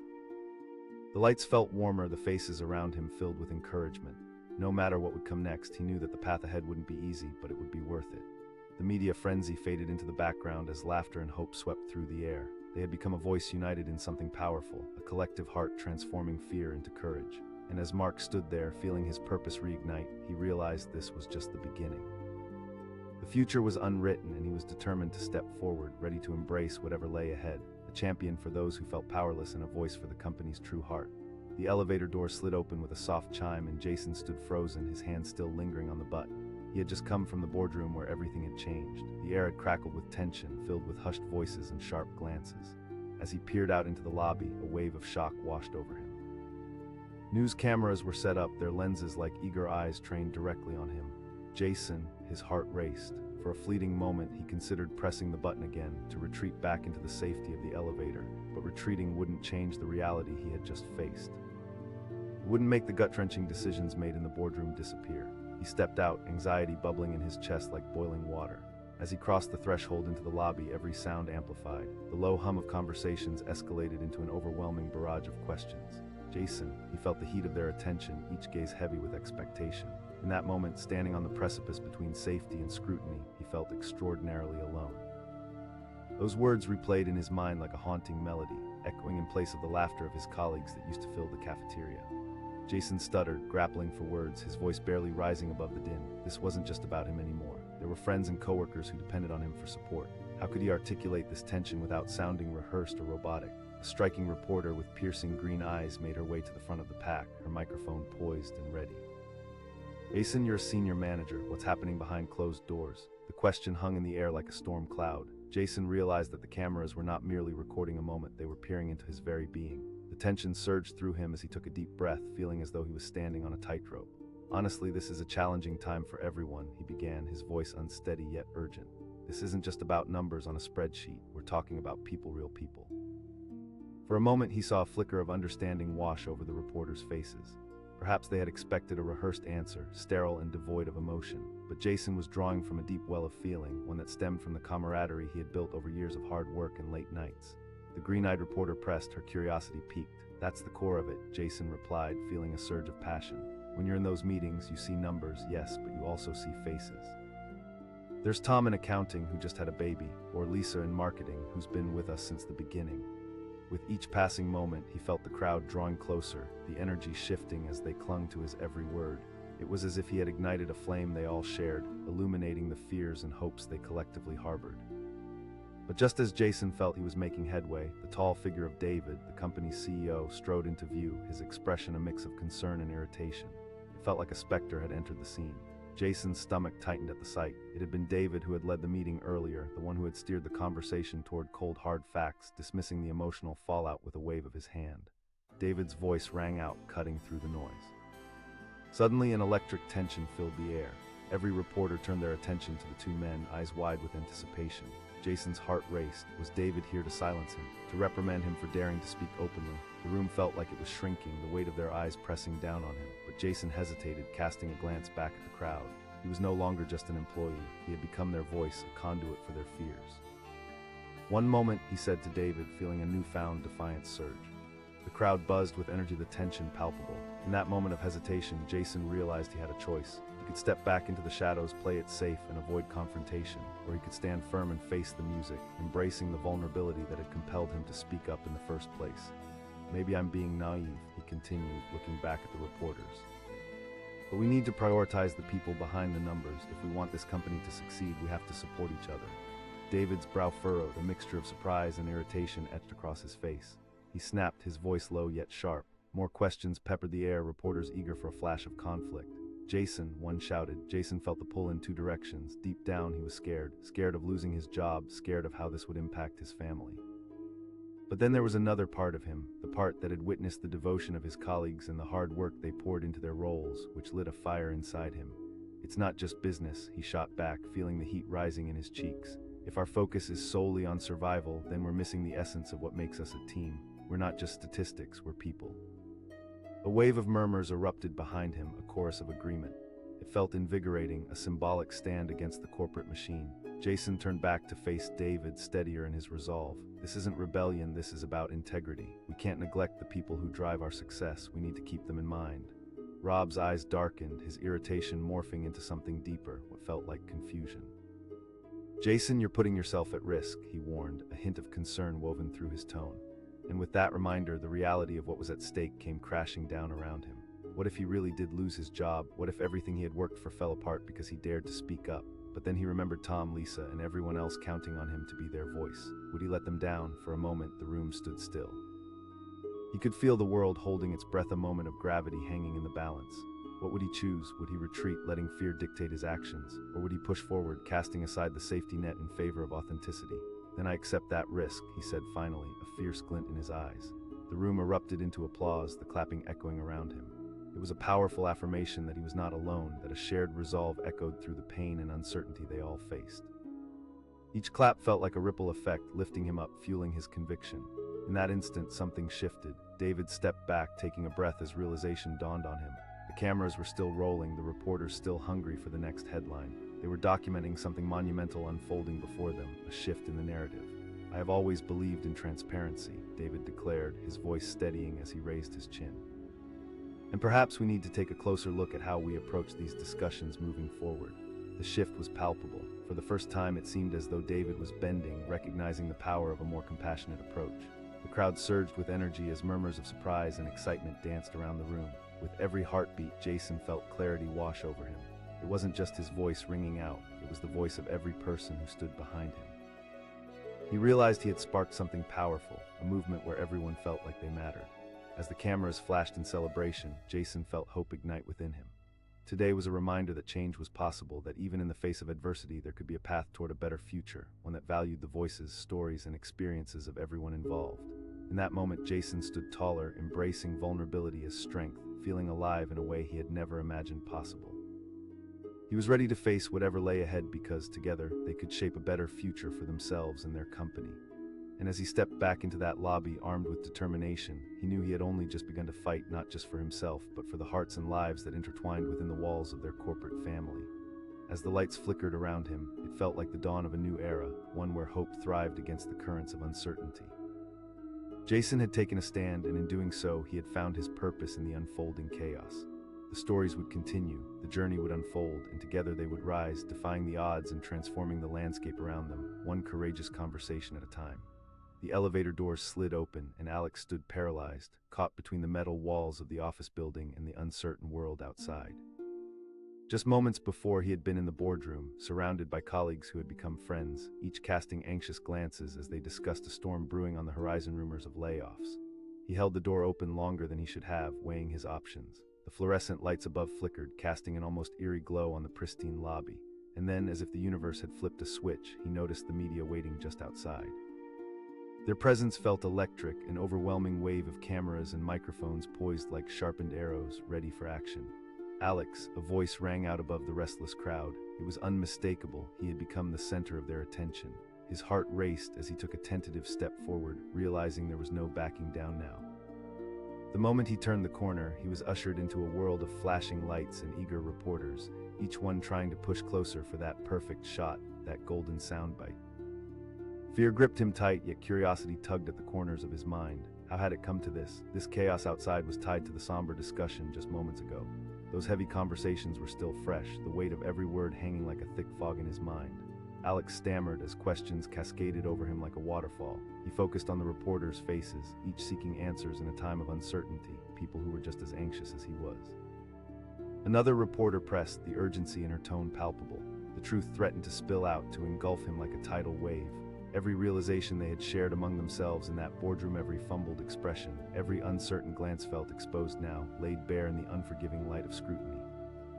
The lights felt warmer, the faces around him filled with encouragement. No matter what would come next, he knew that the path ahead wouldn't be easy, but it would be worth it. The media frenzy faded into the background as laughter and hope swept through the air. They had become a voice united in something powerful, a collective heart transforming fear into courage. And as Mark stood there, feeling his purpose reignite, he realized this was just the beginning. The future was unwritten, and he was determined to step forward, ready to embrace whatever lay ahead, a champion for those who felt powerless and a voice for the company's true heart. The elevator door slid open with a soft chime, and Jason stood frozen, his hand still lingering on the button. He had just come from the boardroom where everything had changed. The air had crackled with tension, filled with hushed voices and sharp glances. As he peered out into the lobby, a wave of shock washed over him. News cameras were set up, their lenses like eager eyes trained directly on him. Jason, his heart raced. For a fleeting moment, he considered pressing the button again, to retreat back into the safety of the elevator, but retreating wouldn't change the reality he had just faced. It wouldn't make the gut-wrenching decisions made in the boardroom disappear. He stepped out, anxiety bubbling in his chest like boiling water. As he crossed the threshold into the lobby, every sound amplified. The low hum of conversations escalated into an overwhelming barrage of questions. Jason, he felt the heat of their attention, each gaze heavy with expectation. In that moment, standing on the precipice between safety and scrutiny, he felt extraordinarily alone. Those words replayed in his mind like a haunting melody, echoing in place of the laughter of his colleagues that used to fill the cafeteria. Jason stuttered, grappling for words, his voice barely rising above the din. This wasn't just about him anymore. There were friends and coworkers who depended on him for support. How could he articulate this tension without sounding rehearsed or robotic? A striking reporter with piercing green eyes made her way to the front of the pack, her microphone poised and ready. Jason, you're a senior manager. What's happening behind closed doors? The question hung in the air like a storm cloud. Jason realized that the cameras were not merely recording a moment, they were peering into his very being. The tension surged through him as he took a deep breath, feeling as though he was standing on a tightrope. Honestly, this is a challenging time for everyone, he began, his voice unsteady yet urgent. This isn't just about numbers on a spreadsheet, we're talking about people, real people. For a moment, he saw a flicker of understanding wash over the reporters' faces. Perhaps they had expected a rehearsed answer, sterile and devoid of emotion. But Jason was drawing from a deep well of feeling, one that stemmed from the camaraderie he had built over years of hard work and late nights. The green-eyed reporter pressed, her curiosity piqued. That's the core of it, Jason replied, feeling a surge of passion. When you're in those meetings, you see numbers, yes, but you also see faces. There's Tom in accounting, who just had a baby, or Lisa in marketing, who's been with us since the beginning. With each passing moment, he felt the crowd drawing closer, the energy shifting as they clung to his every word. It was as if he had ignited a flame they all shared, illuminating the fears and hopes they collectively harbored. But just as Jason felt he was making headway, the tall figure of David, the company's CEO, strode into view, his expression a mix of concern and irritation. It felt like a specter had entered the scene. Jason's stomach tightened at the sight. It had been David who had led the meeting earlier, the one who had steered the conversation toward cold, hard facts, dismissing the emotional fallout with a wave of his hand. David's voice rang out, cutting through the noise. Suddenly, an electric tension filled the air. Every reporter turned their attention to the two men, eyes wide with anticipation. Jason's heart raced. Was David here to silence him, to reprimand him for daring to speak openly? The room felt like it was shrinking, the weight of their eyes pressing down on him. But Jason hesitated, casting a glance back at the crowd. He was no longer just an employee. He had become their voice, a conduit for their fears. One moment, he said to David, feeling a newfound defiance surge. The crowd buzzed with energy, the tension palpable. In that moment of hesitation, Jason realized he had a choice. He could step back into the shadows, play it safe, and avoid confrontation, or he could stand firm and face the music, embracing the vulnerability that had compelled him to speak up in the first place. Maybe I'm being naive, he continued, looking back at the reporters. But we need to prioritize the people behind the numbers. If we want this company to succeed, we have to support each other. David's brow furrowed, a mixture of surprise and irritation etched across his face. He snapped, his voice low yet sharp. More questions peppered the air, reporters eager for a flash of conflict. Jason, one shouted. Jason felt the pull in two directions. Deep down, he was scared. Scared of losing his job, scared of how this would impact his family. But then there was another part of him, the part that had witnessed the devotion of his colleagues and the hard work they poured into their roles, which lit a fire inside him. It's not just business, he shot back, feeling the heat rising in his cheeks. If our focus is solely on survival, then we're missing the essence of what makes us a team. We're not just statistics, we're people. A wave of murmurs erupted behind him, a chorus of agreement. It felt invigorating, a symbolic stand against the corporate machine. Jason turned back to face David, steadier in his resolve. This isn't rebellion, this is about integrity. We can't neglect the people who drive our success, we need to keep them in mind. Rob's eyes darkened, his irritation morphing into something deeper, what felt like confusion. Jason, you're putting yourself at risk, he warned, a hint of concern woven through his tone. And with that reminder, the reality of what was at stake came crashing down around him. What if he really did lose his job? What if everything he had worked for fell apart because he dared to speak up? But then he remembered Tom, Lisa, and everyone else counting on him to be their voice. Would he let them down? For a moment, the room stood still. He could feel the world holding its breath, a moment of gravity hanging in the balance. What would he choose? Would he retreat, letting fear dictate his actions? Or would he push forward, casting aside the safety net in favor of authenticity? Then I accept that risk, he said finally, a fierce glint in his eyes. The room erupted into applause, the clapping echoing around him. It was a powerful affirmation that he was not alone, that a shared resolve echoed through the pain and uncertainty they all faced. Each clap felt like a ripple effect, lifting him up, fueling his conviction. In that instant, something shifted. David stepped back, taking a breath as realization dawned on him. The cameras were still rolling, the reporters still hungry for the next headline. They were documenting something monumental unfolding before them, a shift in the narrative. I have always believed in transparency, David declared, his voice steadying as he raised his chin. And perhaps we need to take a closer look at how we approach these discussions moving forward. The shift was palpable. For the first time, it seemed as though David was bending, recognizing the power of a more compassionate approach. The crowd surged with energy as murmurs of surprise and excitement danced around the room. With every heartbeat, Jason felt clarity wash over him. It wasn't just his voice ringing out, it was the voice of every person who stood behind him. He realized he had sparked something powerful, a movement where everyone felt like they mattered. As the cameras flashed in celebration, Jason felt hope ignite within him. Today was a reminder that change was possible, that even in the face of adversity there could be a path toward a better future, one that valued the voices, stories, and experiences of everyone involved. In that moment, Jason stood taller, embracing vulnerability as strength, feeling alive in a way he had never imagined possible. He was ready to face whatever lay ahead because, together, they could shape a better future for themselves and their company. And as he stepped back into that lobby, armed with determination, he knew he had only just begun to fight, not just for himself, but for the hearts and lives that intertwined within the walls of their corporate family. As the lights flickered around him, it felt like the dawn of a new era, one where hope thrived against the currents of uncertainty. Jason had taken a stand, and in doing so, he had found his purpose in the unfolding chaos. The stories would continue, the journey would unfold, and together they would rise, defying the odds and transforming the landscape around them, one courageous conversation at a time. The elevator doors slid open, and Alex stood paralyzed, caught between the metal walls of the office building and the uncertain world outside. Just moments before, he had been in the boardroom, surrounded by colleagues who had become friends, each casting anxious glances as they discussed a storm brewing on the horizon, rumors of layoffs. He held the door open longer than he should have, weighing his options. The fluorescent lights above flickered, casting an almost eerie glow on the pristine lobby. And then, as if the universe had flipped a switch, he noticed the media waiting just outside. Their presence felt electric, an overwhelming wave of cameras and microphones poised like sharpened arrows, ready for action. Alex, a voice rang out above the restless crowd. It was unmistakable. He had become the center of their attention. His heart raced as he took a tentative step forward, realizing there was no backing down now. The moment he turned the corner, he was ushered into a world of flashing lights and eager reporters, each one trying to push closer for that perfect shot, that golden soundbite. Fear gripped him tight, yet curiosity tugged at the corners of his mind. How had it come to this? This chaos outside was tied to the somber discussion just moments ago. Those heavy conversations were still fresh, the weight of every word hanging like a thick fog in his mind. Alex stammered as questions cascaded over him like a waterfall. He focused on the reporters' faces, each seeking answers in a time of uncertainty, people who were just as anxious as he was. Another reporter pressed, the urgency in her tone palpable. The truth threatened to spill out, to engulf him like a tidal wave. Every realization they had shared among themselves in that boardroom, every fumbled expression, every uncertain glance felt exposed now, laid bare in the unforgiving light of scrutiny.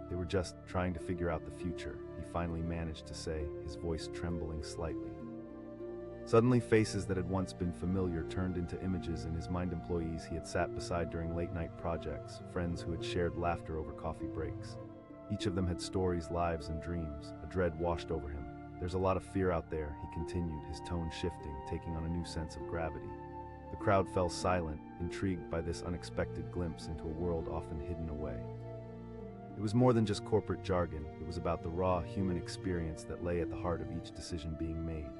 They were just trying to figure out the future, he finally managed to say, his voice trembling slightly. Suddenly, faces that had once been familiar turned into images in his mind, employees he had sat beside during late-night projects, friends who had shared laughter over coffee breaks. Each of them had stories, lives, and dreams. A dread washed over him. There's a lot of fear out there, he continued, his tone shifting, taking on a new sense of gravity. The crowd fell silent, intrigued by this unexpected glimpse into a world often hidden away. It was more than just corporate jargon. It was about the raw human experience that lay at the heart of each decision being made.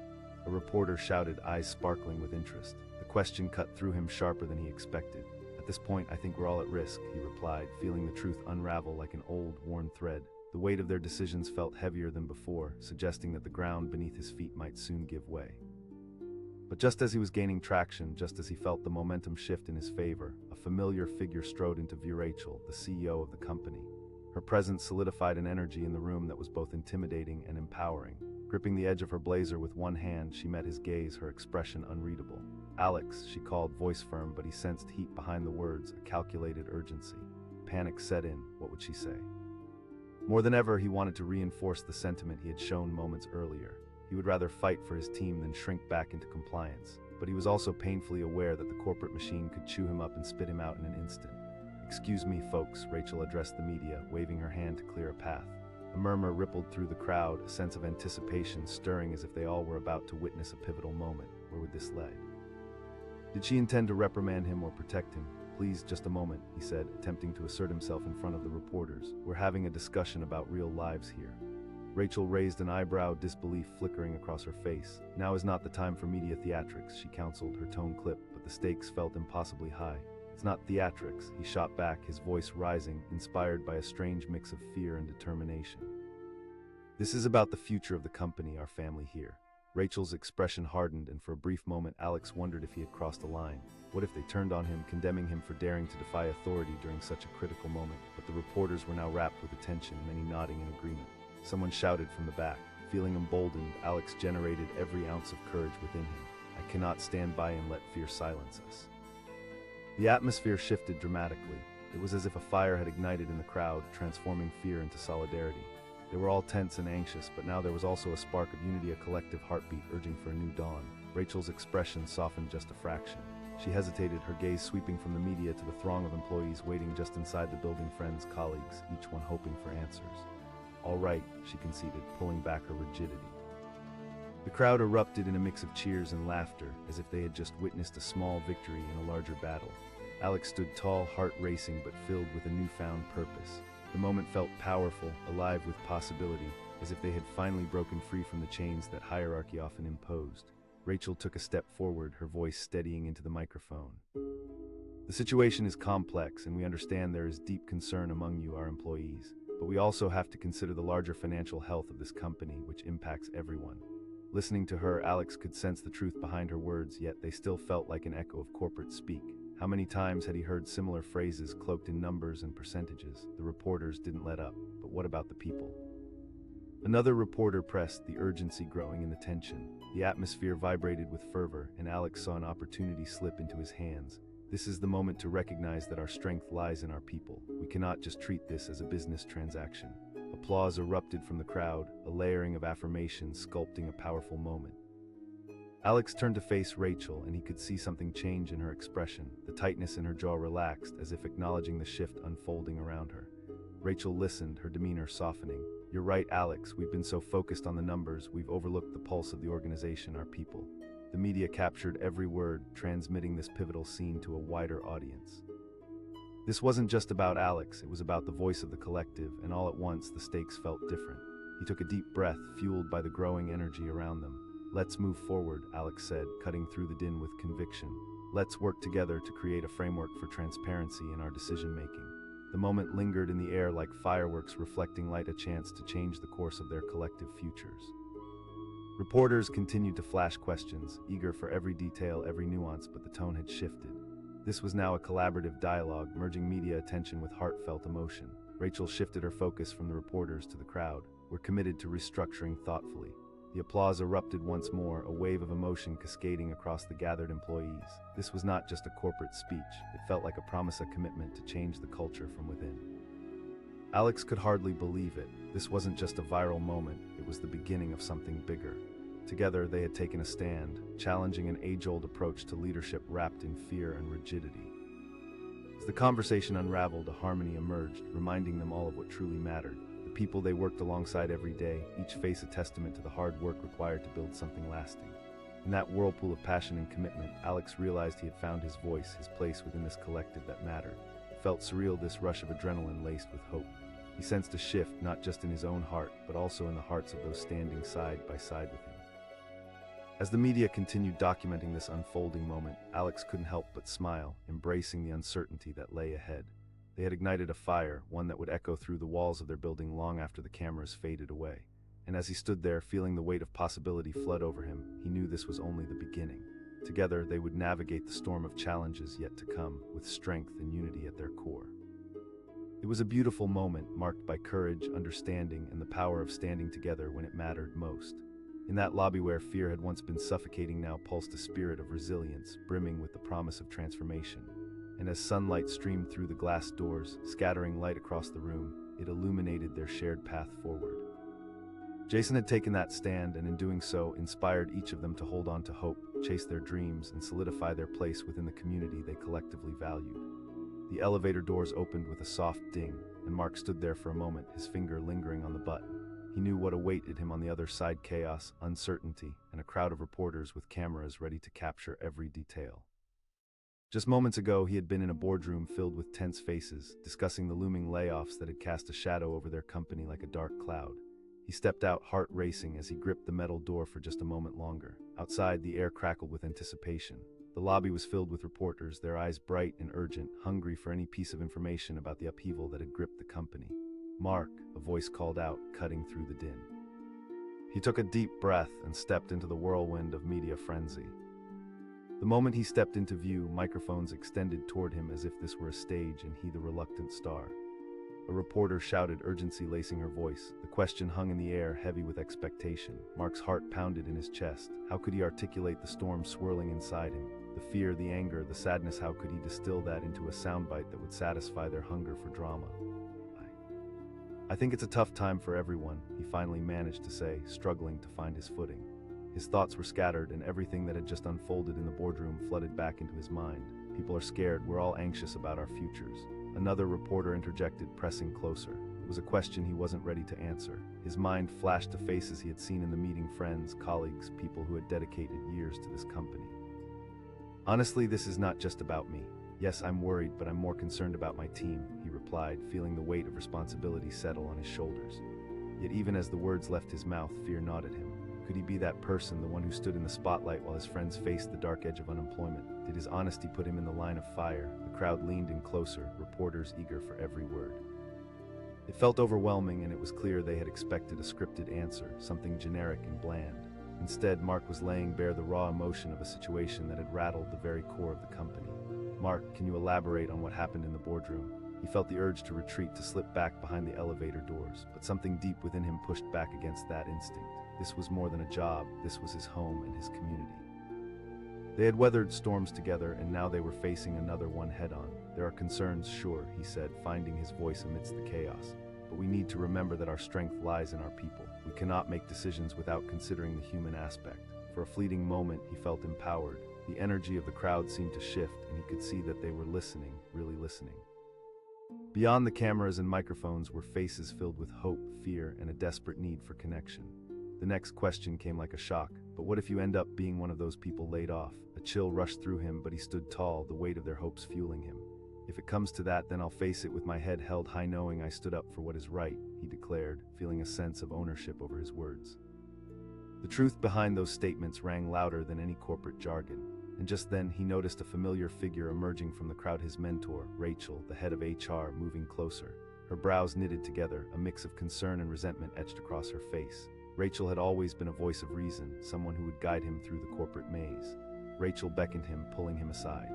A reporter shouted, eyes sparkling with interest. The question cut through him sharper than he expected. At this point, I think we're all at risk, he replied, feeling the truth unravel like an old, worn thread. The weight of their decisions felt heavier than before, suggesting that the ground beneath his feet might soon give way. But just as he was gaining traction, just as he felt the momentum shift in his favor, a familiar figure strode into view, Rachel, the CEO of the company. Her presence solidified an energy in the room that was both intimidating and empowering. Gripping the edge of her blazer with one hand, she met his gaze, her expression unreadable. Alex, she called, voice firm, but he sensed heat behind the words, a calculated urgency. Panic set in. What would she say? More than ever, he wanted to reinforce the sentiment he had shown moments earlier. He would rather fight for his team than shrink back into compliance. But he was also painfully aware that the corporate machine could chew him up and spit him out in an instant. "Excuse me, folks," Rachel addressed the media, waving her hand to clear a path. A murmur rippled through the crowd, a sense of anticipation stirring as if they all were about to witness a pivotal moment. Where would this lead? Did she intend to reprimand him or protect him? "Please, just a moment," he said, attempting to assert himself in front of the reporters. "We're having a discussion about real lives here." Rachel raised an eyebrow, disbelief flickering across her face. "Now is not the time for media theatrics," she counseled, her tone clipped, but the stakes felt impossibly high. "It's not theatrics," he shot back, his voice rising, inspired by a strange mix of fear and determination. This is about the future of the company, our family here. Rachel's expression hardened, and for a brief moment, Alex wondered if he had crossed a line. What if they turned on him, condemning him for daring to defy authority during such a critical moment? But the reporters were now wrapped with attention, many nodding in agreement. Someone shouted from the back. Feeling emboldened, Alex generated every ounce of courage within him. I cannot stand by and let fear silence us. The atmosphere shifted dramatically. It was as if a fire had ignited in the crowd, transforming fear into solidarity. They were all tense and anxious, but now there was also a spark of unity, a collective heartbeat urging for a new dawn. Rachel's expression softened just a fraction. She hesitated, her gaze sweeping from the media to the throng of employees waiting just inside the building, friends, colleagues, each one hoping for answers. All right, she conceded, pulling back her rigidity. The crowd erupted in a mix of cheers and laughter, as if they had just witnessed a small victory in a larger battle. Alex stood tall, heart racing, but filled with a newfound purpose. The moment felt powerful, alive with possibility, as if they had finally broken free from the chains that hierarchy often imposed. Rachel took a step forward, her voice steadying into the microphone. The situation is complex, and we understand there is deep concern among you, our employees. But we also have to consider the larger financial health of this company, which impacts everyone. Listening to her, Alex could sense the truth behind her words, yet they still felt like an echo of corporate speak. How many times had he heard similar phrases cloaked in numbers and percentages? The reporters didn't let up, but what about the people? Another reporter pressed, the urgency growing in the tension. The atmosphere vibrated with fervor, and Alex saw an opportunity slip into his hands. This is the moment to recognize that our strength lies in our people. We cannot just treat this as a business transaction. Applause erupted from the crowd, a layering of affirmations sculpting a powerful moment. Alex turned to face Rachel, and he could see something change in her expression. The tightness in her jaw relaxed, as if acknowledging the shift unfolding around her. Rachel listened, her demeanor softening. You're right, Alex. We've been so focused on the numbers, we've overlooked the pulse of the organization, our people. The media captured every word, transmitting this pivotal scene to a wider audience. This wasn't just about Alex, it was about the voice of the collective, and all at once the stakes felt different. He took a deep breath, fueled by the growing energy around them. Let's move forward, Alex said, cutting through the din with conviction. Let's work together to create a framework for transparency in our decision-making. The moment lingered in the air like fireworks reflecting light, a chance to change the course of their collective futures. Reporters continued to flash questions, eager for every detail, every nuance, but the tone had shifted. This was now a collaborative dialogue, merging media attention with heartfelt emotion. Rachel shifted her focus from the reporters to the crowd. We're committed to restructuring thoughtfully. The applause erupted once more, a wave of emotion cascading across the gathered employees. This was not just a corporate speech, it felt like a promise, a commitment to change the culture from within. Alex could hardly believe it. This wasn't just a viral moment, it was the beginning of something bigger. Together, they had taken a stand, challenging an age-old approach to leadership wrapped in fear and rigidity. As the conversation unraveled, a harmony emerged, reminding them all of what truly mattered. The people they worked alongside every day, each face a testament to the hard work required to build something lasting. In that whirlpool of passion and commitment, Alex realized he had found his voice, his place within this collective that mattered. It felt surreal, this rush of adrenaline laced with hope. He sensed a shift, not just in his own heart, but also in the hearts of those standing side by side with him. As the media continued documenting this unfolding moment, Alex couldn't help but smile, embracing the uncertainty that lay ahead. They had ignited a fire, one that would echo through the walls of their building long after the cameras faded away. And as he stood there, feeling the weight of possibility flood over him, he knew this was only the beginning. Together, they would navigate the storm of challenges yet to come, with strength and unity at their core. It was a beautiful moment, marked by courage, understanding, and the power of standing together when it mattered most. In that lobby where fear had once been suffocating, now pulsed a spirit of resilience, brimming with the promise of transformation. And as sunlight streamed through the glass doors, scattering light across the room, it illuminated their shared path forward. Jason had taken that stand, and in doing so, inspired each of them to hold on to hope, chase their dreams, and solidify their place within the community they collectively valued. The elevator doors opened with a soft ding, and Mark stood there for a moment, his finger lingering on the button. He knew what awaited him on the other side: chaos, uncertainty, and a crowd of reporters with cameras ready to capture every detail. Just moments ago, he had been in a boardroom filled with tense faces, discussing the looming layoffs that had cast a shadow over their company like a dark cloud. He stepped out, heart racing, as he gripped the metal door for just a moment longer. Outside, the air crackled with anticipation. The lobby was filled with reporters, their eyes bright and urgent, hungry for any piece of information about the upheaval that had gripped the company. "Mark," a voice called out, cutting through the din. He took a deep breath and stepped into the whirlwind of media frenzy. The moment he stepped into view, microphones extended toward him as if this were a stage and he the reluctant star. A reporter shouted, urgency lacing her voice. The question hung in the air, heavy with expectation. Mark's heart pounded in his chest. How could he articulate the storm swirling inside him? The fear, the anger, the sadness, how could he distill that into a soundbite that would satisfy their hunger for drama? I think it's a tough time for everyone, he finally managed to say, struggling to find his footing. His thoughts were scattered, and everything that had just unfolded in the boardroom flooded back into his mind. People are scared, we're all anxious about our futures. Another reporter interjected, pressing closer. It was a question he wasn't ready to answer. His mind flashed to faces he had seen in the meeting, friends, colleagues, people who had dedicated years to this company. Honestly, this is not just about me. Yes, I'm worried, but I'm more concerned about my team, he replied, feeling the weight of responsibility settle on his shoulders. Yet even as the words left his mouth, fear gnawed at him. Could he be that person, the one who stood in the spotlight while his friends faced the dark edge of unemployment? Did his honesty put him in the line of fire? The crowd leaned in closer, reporters eager for every word. It felt overwhelming, and it was clear they had expected a scripted answer, something generic and bland. Instead, Mark was laying bare the raw emotion of a situation that had rattled the very core of the company. Mark, can you elaborate on what happened in the boardroom? He felt the urge to retreat, to slip back behind the elevator doors, but something deep within him pushed back against that instinct. This was more than a job, this was his home and his community. They had weathered storms together, and now they were facing another one head-on. There are concerns, sure, he said, finding his voice amidst the chaos. But we need to remember that our strength lies in our people. We cannot make decisions without considering the human aspect. For a fleeting moment, he felt empowered. The energy of the crowd seemed to shift, and he could see that they were listening, really listening. Beyond the cameras and microphones were faces filled with hope, fear, and a desperate need for connection. The next question came like a shock. But what if you end up being one of those people laid off? A chill rushed through him, but he stood tall, the weight of their hopes fueling him. If it comes to that, then I'll face it with my head held high, knowing I stood up for what is right, he declared, feeling a sense of ownership over his words. The truth behind those statements rang louder than any corporate jargon. And just then, he noticed a familiar figure emerging from the crowd, his mentor, Rachel, the head of HR, moving closer. Her brows knitted together, a mix of concern and resentment etched across her face. Rachel had always been a voice of reason, someone who would guide him through the corporate maze. Rachel beckoned him, pulling him aside.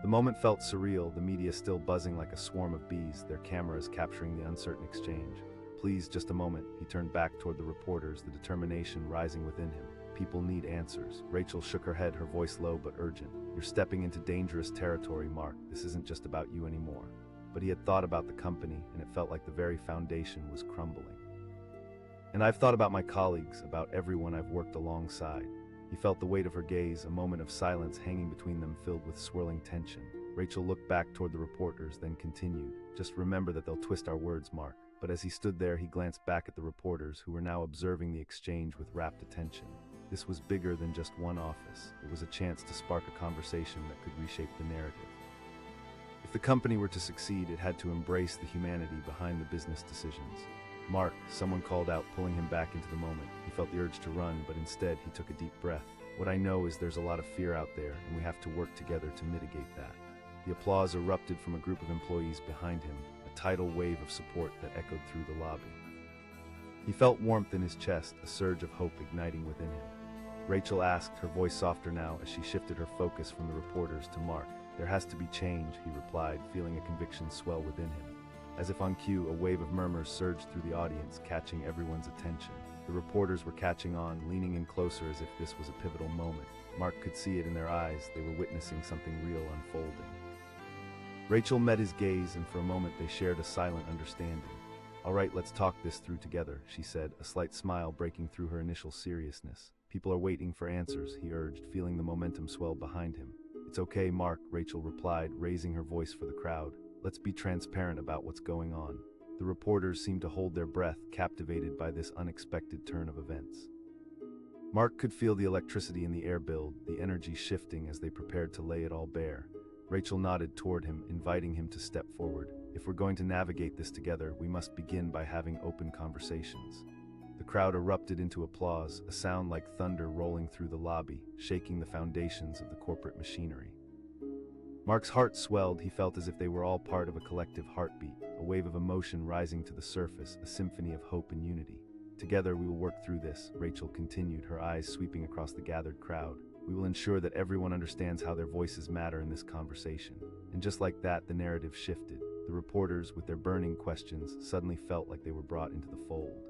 The moment felt surreal, the media still buzzing like a swarm of bees, their cameras capturing the uncertain exchange. Please, just a moment, he turned back toward the reporters, the determination rising within him. People need answers. Rachel shook her head, her voice low but urgent. You're stepping into dangerous territory, Mark. This isn't just about you anymore. But he had thought about the company, and it felt like the very foundation was crumbling. And I've thought about my colleagues, about everyone I've worked alongside. He felt the weight of her gaze, a moment of silence hanging between them filled with swirling tension. Rachel looked back toward the reporters, then continued. Just remember that they'll twist our words, Mark. But as he stood there, he glanced back at the reporters, who were now observing the exchange with rapt attention. This was bigger than just one office. It was a chance to spark a conversation that could reshape the narrative. If the company were to succeed, it had to embrace the humanity behind the business decisions. Mark, someone called out, pulling him back into the moment. He felt the urge to run, but instead he took a deep breath. What I know is there's a lot of fear out there, and we have to work together to mitigate that. The applause erupted from a group of employees behind him, a tidal wave of support that echoed through the lobby. He felt warmth in his chest, a surge of hope igniting within him. Rachel asked, her voice softer now as she shifted her focus from the reporters to Mark. There has to be change, he replied, feeling a conviction swell within him. As if on cue, a wave of murmurs surged through the audience, catching everyone's attention. The reporters were catching on, leaning in closer as if this was a pivotal moment. Mark could see it in their eyes. They were witnessing something real unfolding. Rachel met his gaze, and for a moment they shared a silent understanding. All right, let's talk this through together, she said, a slight smile breaking through her initial seriousness. People are waiting for answers, he urged, feeling the momentum swell behind him. It's okay, Mark, Rachel replied, raising her voice for the crowd. Let's be transparent about what's going on. The reporters seemed to hold their breath, captivated by this unexpected turn of events. Mark could feel the electricity in the air build, the energy shifting as they prepared to lay it all bare. Rachel nodded toward him, inviting him to step forward. If we're going to navigate this together, we must begin by having open conversations. The crowd erupted into applause, a sound like thunder rolling through the lobby, shaking the foundations of the corporate machinery. Mark's heart swelled. He felt as if they were all part of a collective heartbeat, a wave of emotion rising to the surface, a symphony of hope and unity. Together we will work through this, Rachel continued, her eyes sweeping across the gathered crowd. We will ensure that everyone understands how their voices matter in this conversation. And just like that, the narrative shifted. The reporters, with their burning questions, suddenly felt like they were brought into the fold.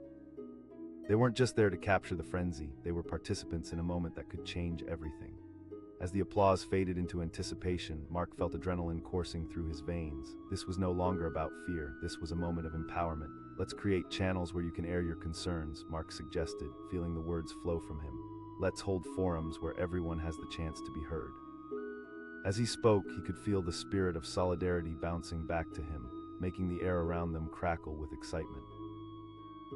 They weren't just there to capture the frenzy, they were participants in a moment that could change everything. As the applause faded into anticipation, Mark felt adrenaline coursing through his veins. This was no longer about fear, this was a moment of empowerment. Let's create channels where you can air your concerns, Mark suggested, feeling the words flow from him. Let's hold forums where everyone has the chance to be heard. As he spoke, he could feel the spirit of solidarity bouncing back to him, making the air around them crackle with excitement.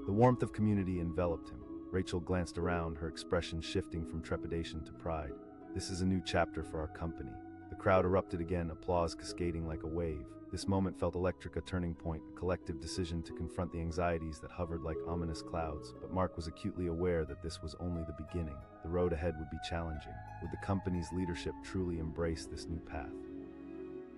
The warmth of community enveloped him. Rachel glanced around, her expression shifting from trepidation to pride. This is a new chapter for our company. The crowd erupted again, applause cascading like a wave. This moment felt electric, a turning point, a collective decision to confront the anxieties that hovered like ominous clouds. But Mark was acutely aware that this was only the beginning. The road ahead would be challenging. Would the company's leadership truly embrace this new path?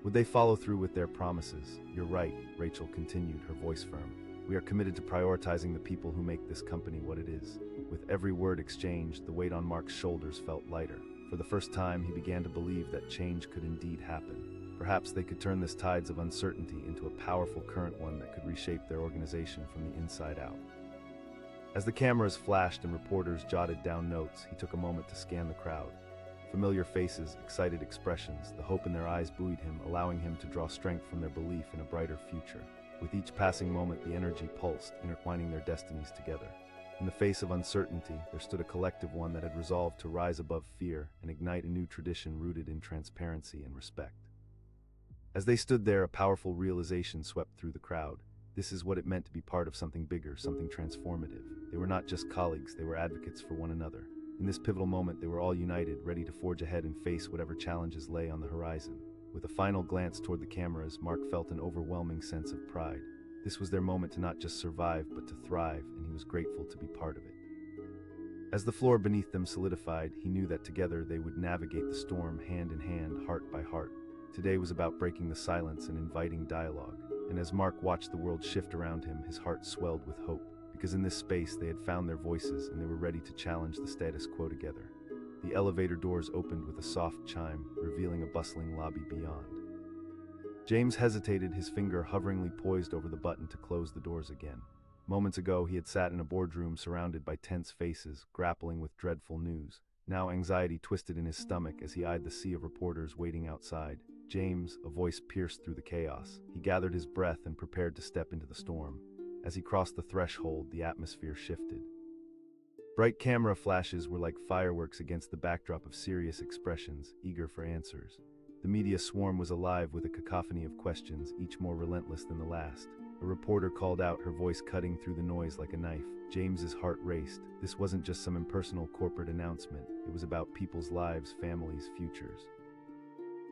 Would they follow through with their promises? You're right, Rachel continued, her voice firm. We are committed to prioritizing the people who make this company what it is. With every word exchanged, the weight on Mark's shoulders felt lighter. For the first time, he began to believe that change could indeed happen. Perhaps they could turn this tides of uncertainty into a powerful current, one that could reshape their organization from the inside out. As the cameras flashed and reporters jotted down notes, he took a moment to scan the crowd. Familiar faces, excited expressions, the hope in their eyes buoyed him, allowing him to draw strength from their belief in a brighter future. With each passing moment, the energy pulsed, intertwining their destinies together. In the face of uncertainty, there stood a collective one that had resolved to rise above fear and ignite a new tradition rooted in transparency and respect. As they stood there, a powerful realization swept through the crowd. This is what it meant to be part of something bigger, something transformative. They were not just colleagues, they were advocates for one another. In this pivotal moment, they were all united, ready to forge ahead and face whatever challenges lay on the horizon. With a final glance toward the cameras, Mark felt an overwhelming sense of pride. This was their moment to not just survive, but to thrive, and he was grateful to be part of it. As the floor beneath them solidified, he knew that together they would navigate the storm hand in hand, heart by heart. Today was about breaking the silence and inviting dialogue. And as Mark watched the world shift around him, his heart swelled with hope, because in this space they had found their voices and they were ready to challenge the status quo together. The elevator doors opened with a soft chime, revealing a bustling lobby beyond. James hesitated, his finger hoveringly poised over the button to close the doors again. Moments ago, he had sat in a boardroom surrounded by tense faces, grappling with dreadful news. Now anxiety twisted in his stomach as he eyed the sea of reporters waiting outside. James, a voice pierced through the chaos. He gathered his breath and prepared to step into the storm. As he crossed the threshold, the atmosphere shifted. Bright camera flashes were like fireworks against the backdrop of serious expressions, eager for answers. The media swarm was alive with a cacophony of questions, each more relentless than the last. A reporter called out, her voice cutting through the noise like a knife. James's heart raced. This wasn't just some impersonal corporate announcement. It was about people's lives, families, futures.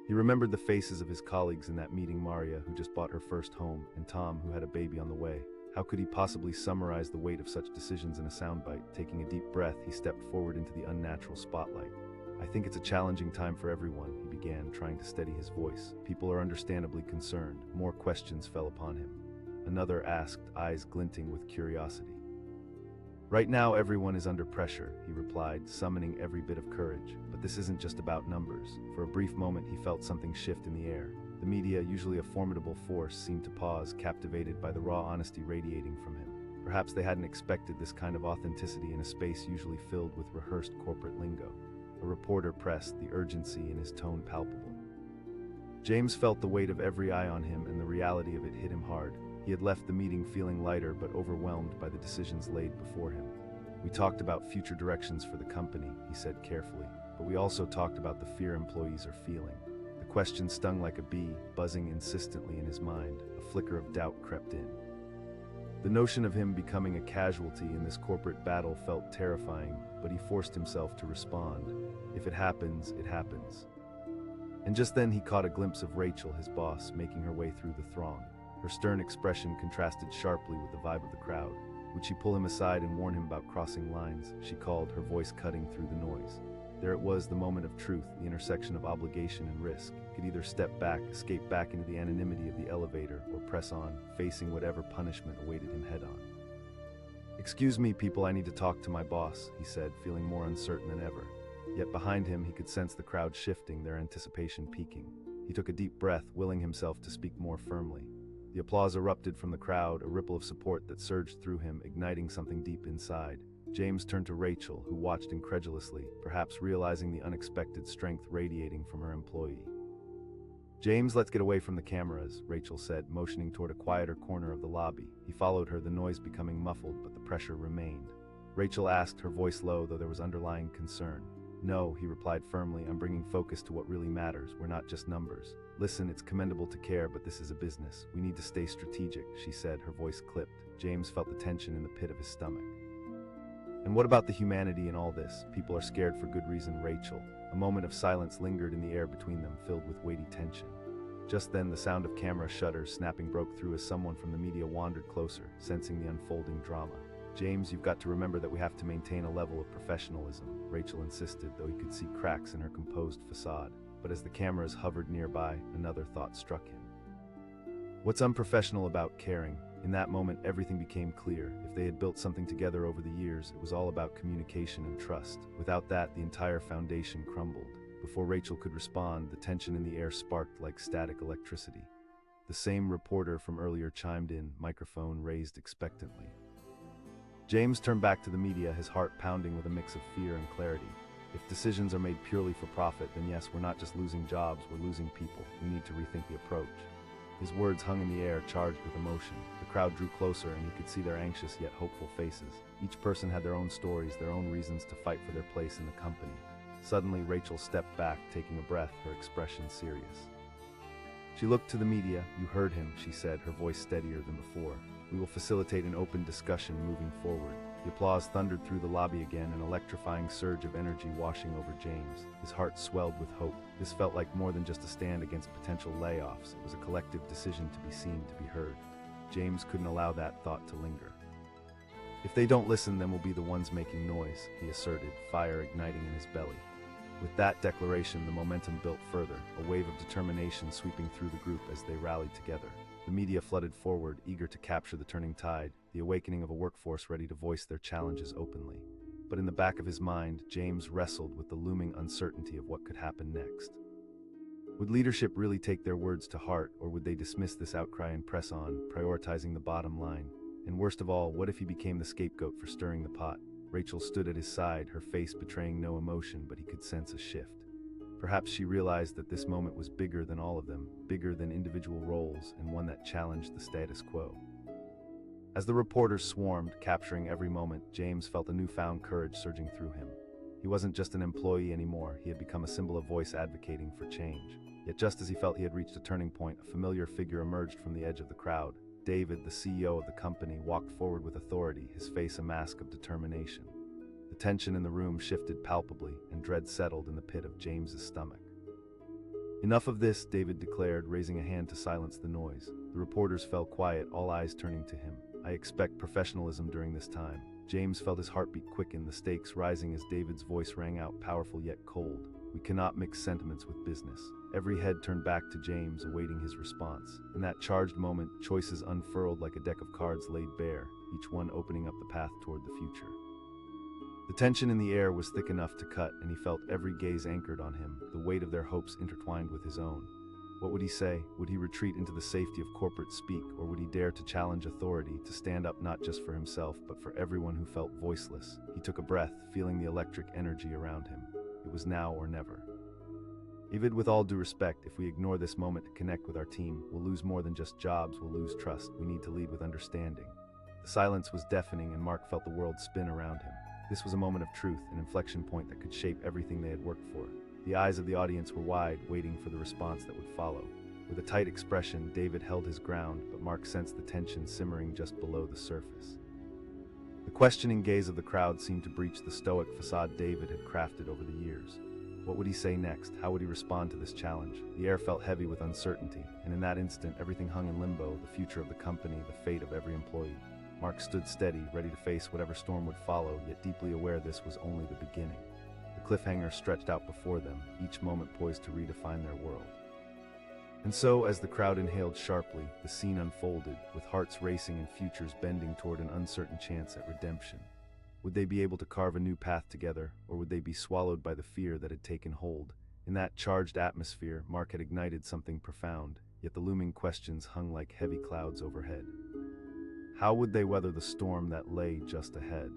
He remembered the faces of his colleagues in that meeting, Maria, who just bought her first home, and Tom, who had a baby on the way. How could he possibly summarize the weight of such decisions in a soundbite? Taking a deep breath, he stepped forward into the unnatural spotlight. I think it's a challenging time for everyone, he began, trying to steady his voice. People are understandably concerned. More questions fell upon him. Another asked, eyes glinting with curiosity. Right now, everyone is under pressure, he replied, summoning every bit of courage. But this isn't just about numbers. For a brief moment, he felt something shift in the air. The media, usually a formidable force, seemed to pause, captivated by the raw honesty radiating from him. Perhaps they hadn't expected this kind of authenticity in a space usually filled with rehearsed corporate lingo. A reporter pressed, the urgency in his tone palpable. James felt the weight of every eye on him, and the reality of it hit him hard. He had left the meeting feeling lighter but overwhelmed by the decisions laid before him. We talked about future directions for the company, he said carefully, but we also talked about the fear employees are feeling. The question stung like a bee, buzzing insistently in his mind. A flicker of doubt crept in. The notion of him becoming a casualty in this corporate battle felt terrifying, but he forced himself to respond. If it happens, it happens. And just then he caught a glimpse of Rachel, his boss, making her way through the throng. Her stern expression contrasted sharply with the vibe of the crowd. Would she pull him aside and warn him about crossing lines? She called, her voice cutting through the noise. There it was, the moment of truth, the intersection of obligation and risk. He could either step back, escape back into the anonymity of the elevator, or press on, facing whatever punishment awaited him head-on. "Excuse me, people, I need to talk to my boss," he said, feeling more uncertain than ever. Yet behind him, he could sense the crowd shifting, their anticipation peaking. He took a deep breath, willing himself to speak more firmly. The applause erupted from the crowd, a ripple of support that surged through him, igniting something deep inside. James turned to Rachel, who watched incredulously, perhaps realizing the unexpected strength radiating from her employee. "James, let's get away from the cameras," Rachel said, motioning toward a quieter corner of the lobby. He followed her, the noise becoming muffled, but the pressure remained. Rachel asked, her voice low, though there was underlying concern. "No," he replied firmly, "I'm bringing focus to what really matters. We're not just numbers. Listen, it's commendable to care, but this is a business. We need to stay strategic," she said, her voice clipped. James felt the tension in the pit of his stomach. "And what about the humanity in all this? People are scared for good reason, Rachel." A moment of silence lingered in the air between them, filled with weighty tension. Just then, the sound of camera shutters snapping broke through as someone from the media wandered closer, sensing the unfolding drama. "James, you've got to remember that we have to maintain a level of professionalism," Rachel insisted, though he could see cracks in her composed facade. But as the cameras hovered nearby, another thought struck him. What's unprofessional about caring? In that moment, everything became clear. If they had built something together over the years, it was all about communication and trust. Without that, the entire foundation crumbled. Before Rachel could respond, the tension in the air sparked like static electricity. The same reporter from earlier chimed in, microphone raised expectantly. James turned back to the media, his heart pounding with a mix of fear and clarity. If decisions are made purely for profit, then yes, we're not just losing jobs, we're losing people. We need to rethink the approach. His words hung in the air, charged with emotion. The crowd drew closer, and he could see their anxious yet hopeful faces. Each person had their own stories, their own reasons to fight for their place in the company. Suddenly, Rachel stepped back, taking a breath, her expression serious. She looked to the media. "You heard him," she said, her voice steadier than before. "We will facilitate an open discussion moving forward." The applause thundered through the lobby again, an electrifying surge of energy washing over James. His heart swelled with hope. This felt like more than just a stand against potential layoffs. It was a collective decision to be seen, to be heard. James couldn't allow that thought to linger. "If they don't listen, then we'll be the ones making noise," he asserted, fire igniting in his belly. With that declaration, the momentum built further, a wave of determination sweeping through the group as they rallied together. The media flooded forward, eager to capture the turning tide, the awakening of a workforce ready to voice their challenges openly. But in the back of his mind, James wrestled with the looming uncertainty of what could happen next. Would leadership really take their words to heart, or would they dismiss this outcry and press on, prioritizing the bottom line? And worst of all, what if he became the scapegoat for stirring the pot? Rachel stood at his side, her face betraying no emotion, but he could sense a shift. Perhaps she realized that this moment was bigger than all of them, bigger than individual roles, and one that challenged the status quo. As the reporters swarmed, capturing every moment, James felt a newfound courage surging through him. He wasn't just an employee anymore, he had become a symbol of voice advocating for change. Yet just as he felt he had reached a turning point, a familiar figure emerged from the edge of the crowd. David, the CEO of the company, walked forward with authority, his face a mask of determination. The tension in the room shifted palpably, and dread settled in the pit of James's stomach. "Enough of this," David declared, raising a hand to silence the noise. The reporters fell quiet, all eyes turning to him. "I expect professionalism during this time." James felt his heartbeat quicken, the stakes rising as David's voice rang out, powerful yet cold. "We cannot mix sentiments with business." Every head turned back to James, awaiting his response. In that charged moment, choices unfurled like a deck of cards laid bare, each one opening up the path toward the future. The tension in the air was thick enough to cut, and he felt every gaze anchored on him, the weight of their hopes intertwined with his own. What would he say? Would he retreat into the safety of corporate speak, or would he dare to challenge authority, to stand up not just for himself, but for everyone who felt voiceless? He took a breath, feeling the electric energy around him. It was now or never. "Even with all due respect, if we ignore this moment to connect with our team, we'll lose more than just jobs, we'll lose trust. We need to lead with understanding." The silence was deafening, and Mark felt the world spin around him. This was a moment of truth, an inflection point that could shape everything they had worked for. The eyes of the audience were wide, waiting for the response that would follow. With a tight expression, David held his ground, but Mark sensed the tension simmering just below the surface. The questioning gaze of the crowd seemed to breach the stoic facade David had crafted over the years. What would he say next? How would he respond to this challenge? The air felt heavy with uncertainty, and in that instant, everything hung in limbo, the future of the company, the fate of every employee. Mark stood steady, ready to face whatever storm would follow, yet deeply aware this was only the beginning. The cliffhanger stretched out before them, each moment poised to redefine their world. And so, as the crowd inhaled sharply, the scene unfolded, with hearts racing and futures bending toward an uncertain chance at redemption. Would they be able to carve a new path together, or would they be swallowed by the fear that had taken hold? In that charged atmosphere, Mark had ignited something profound, yet the looming questions hung like heavy clouds overhead. How would they weather the storm that lay just ahead?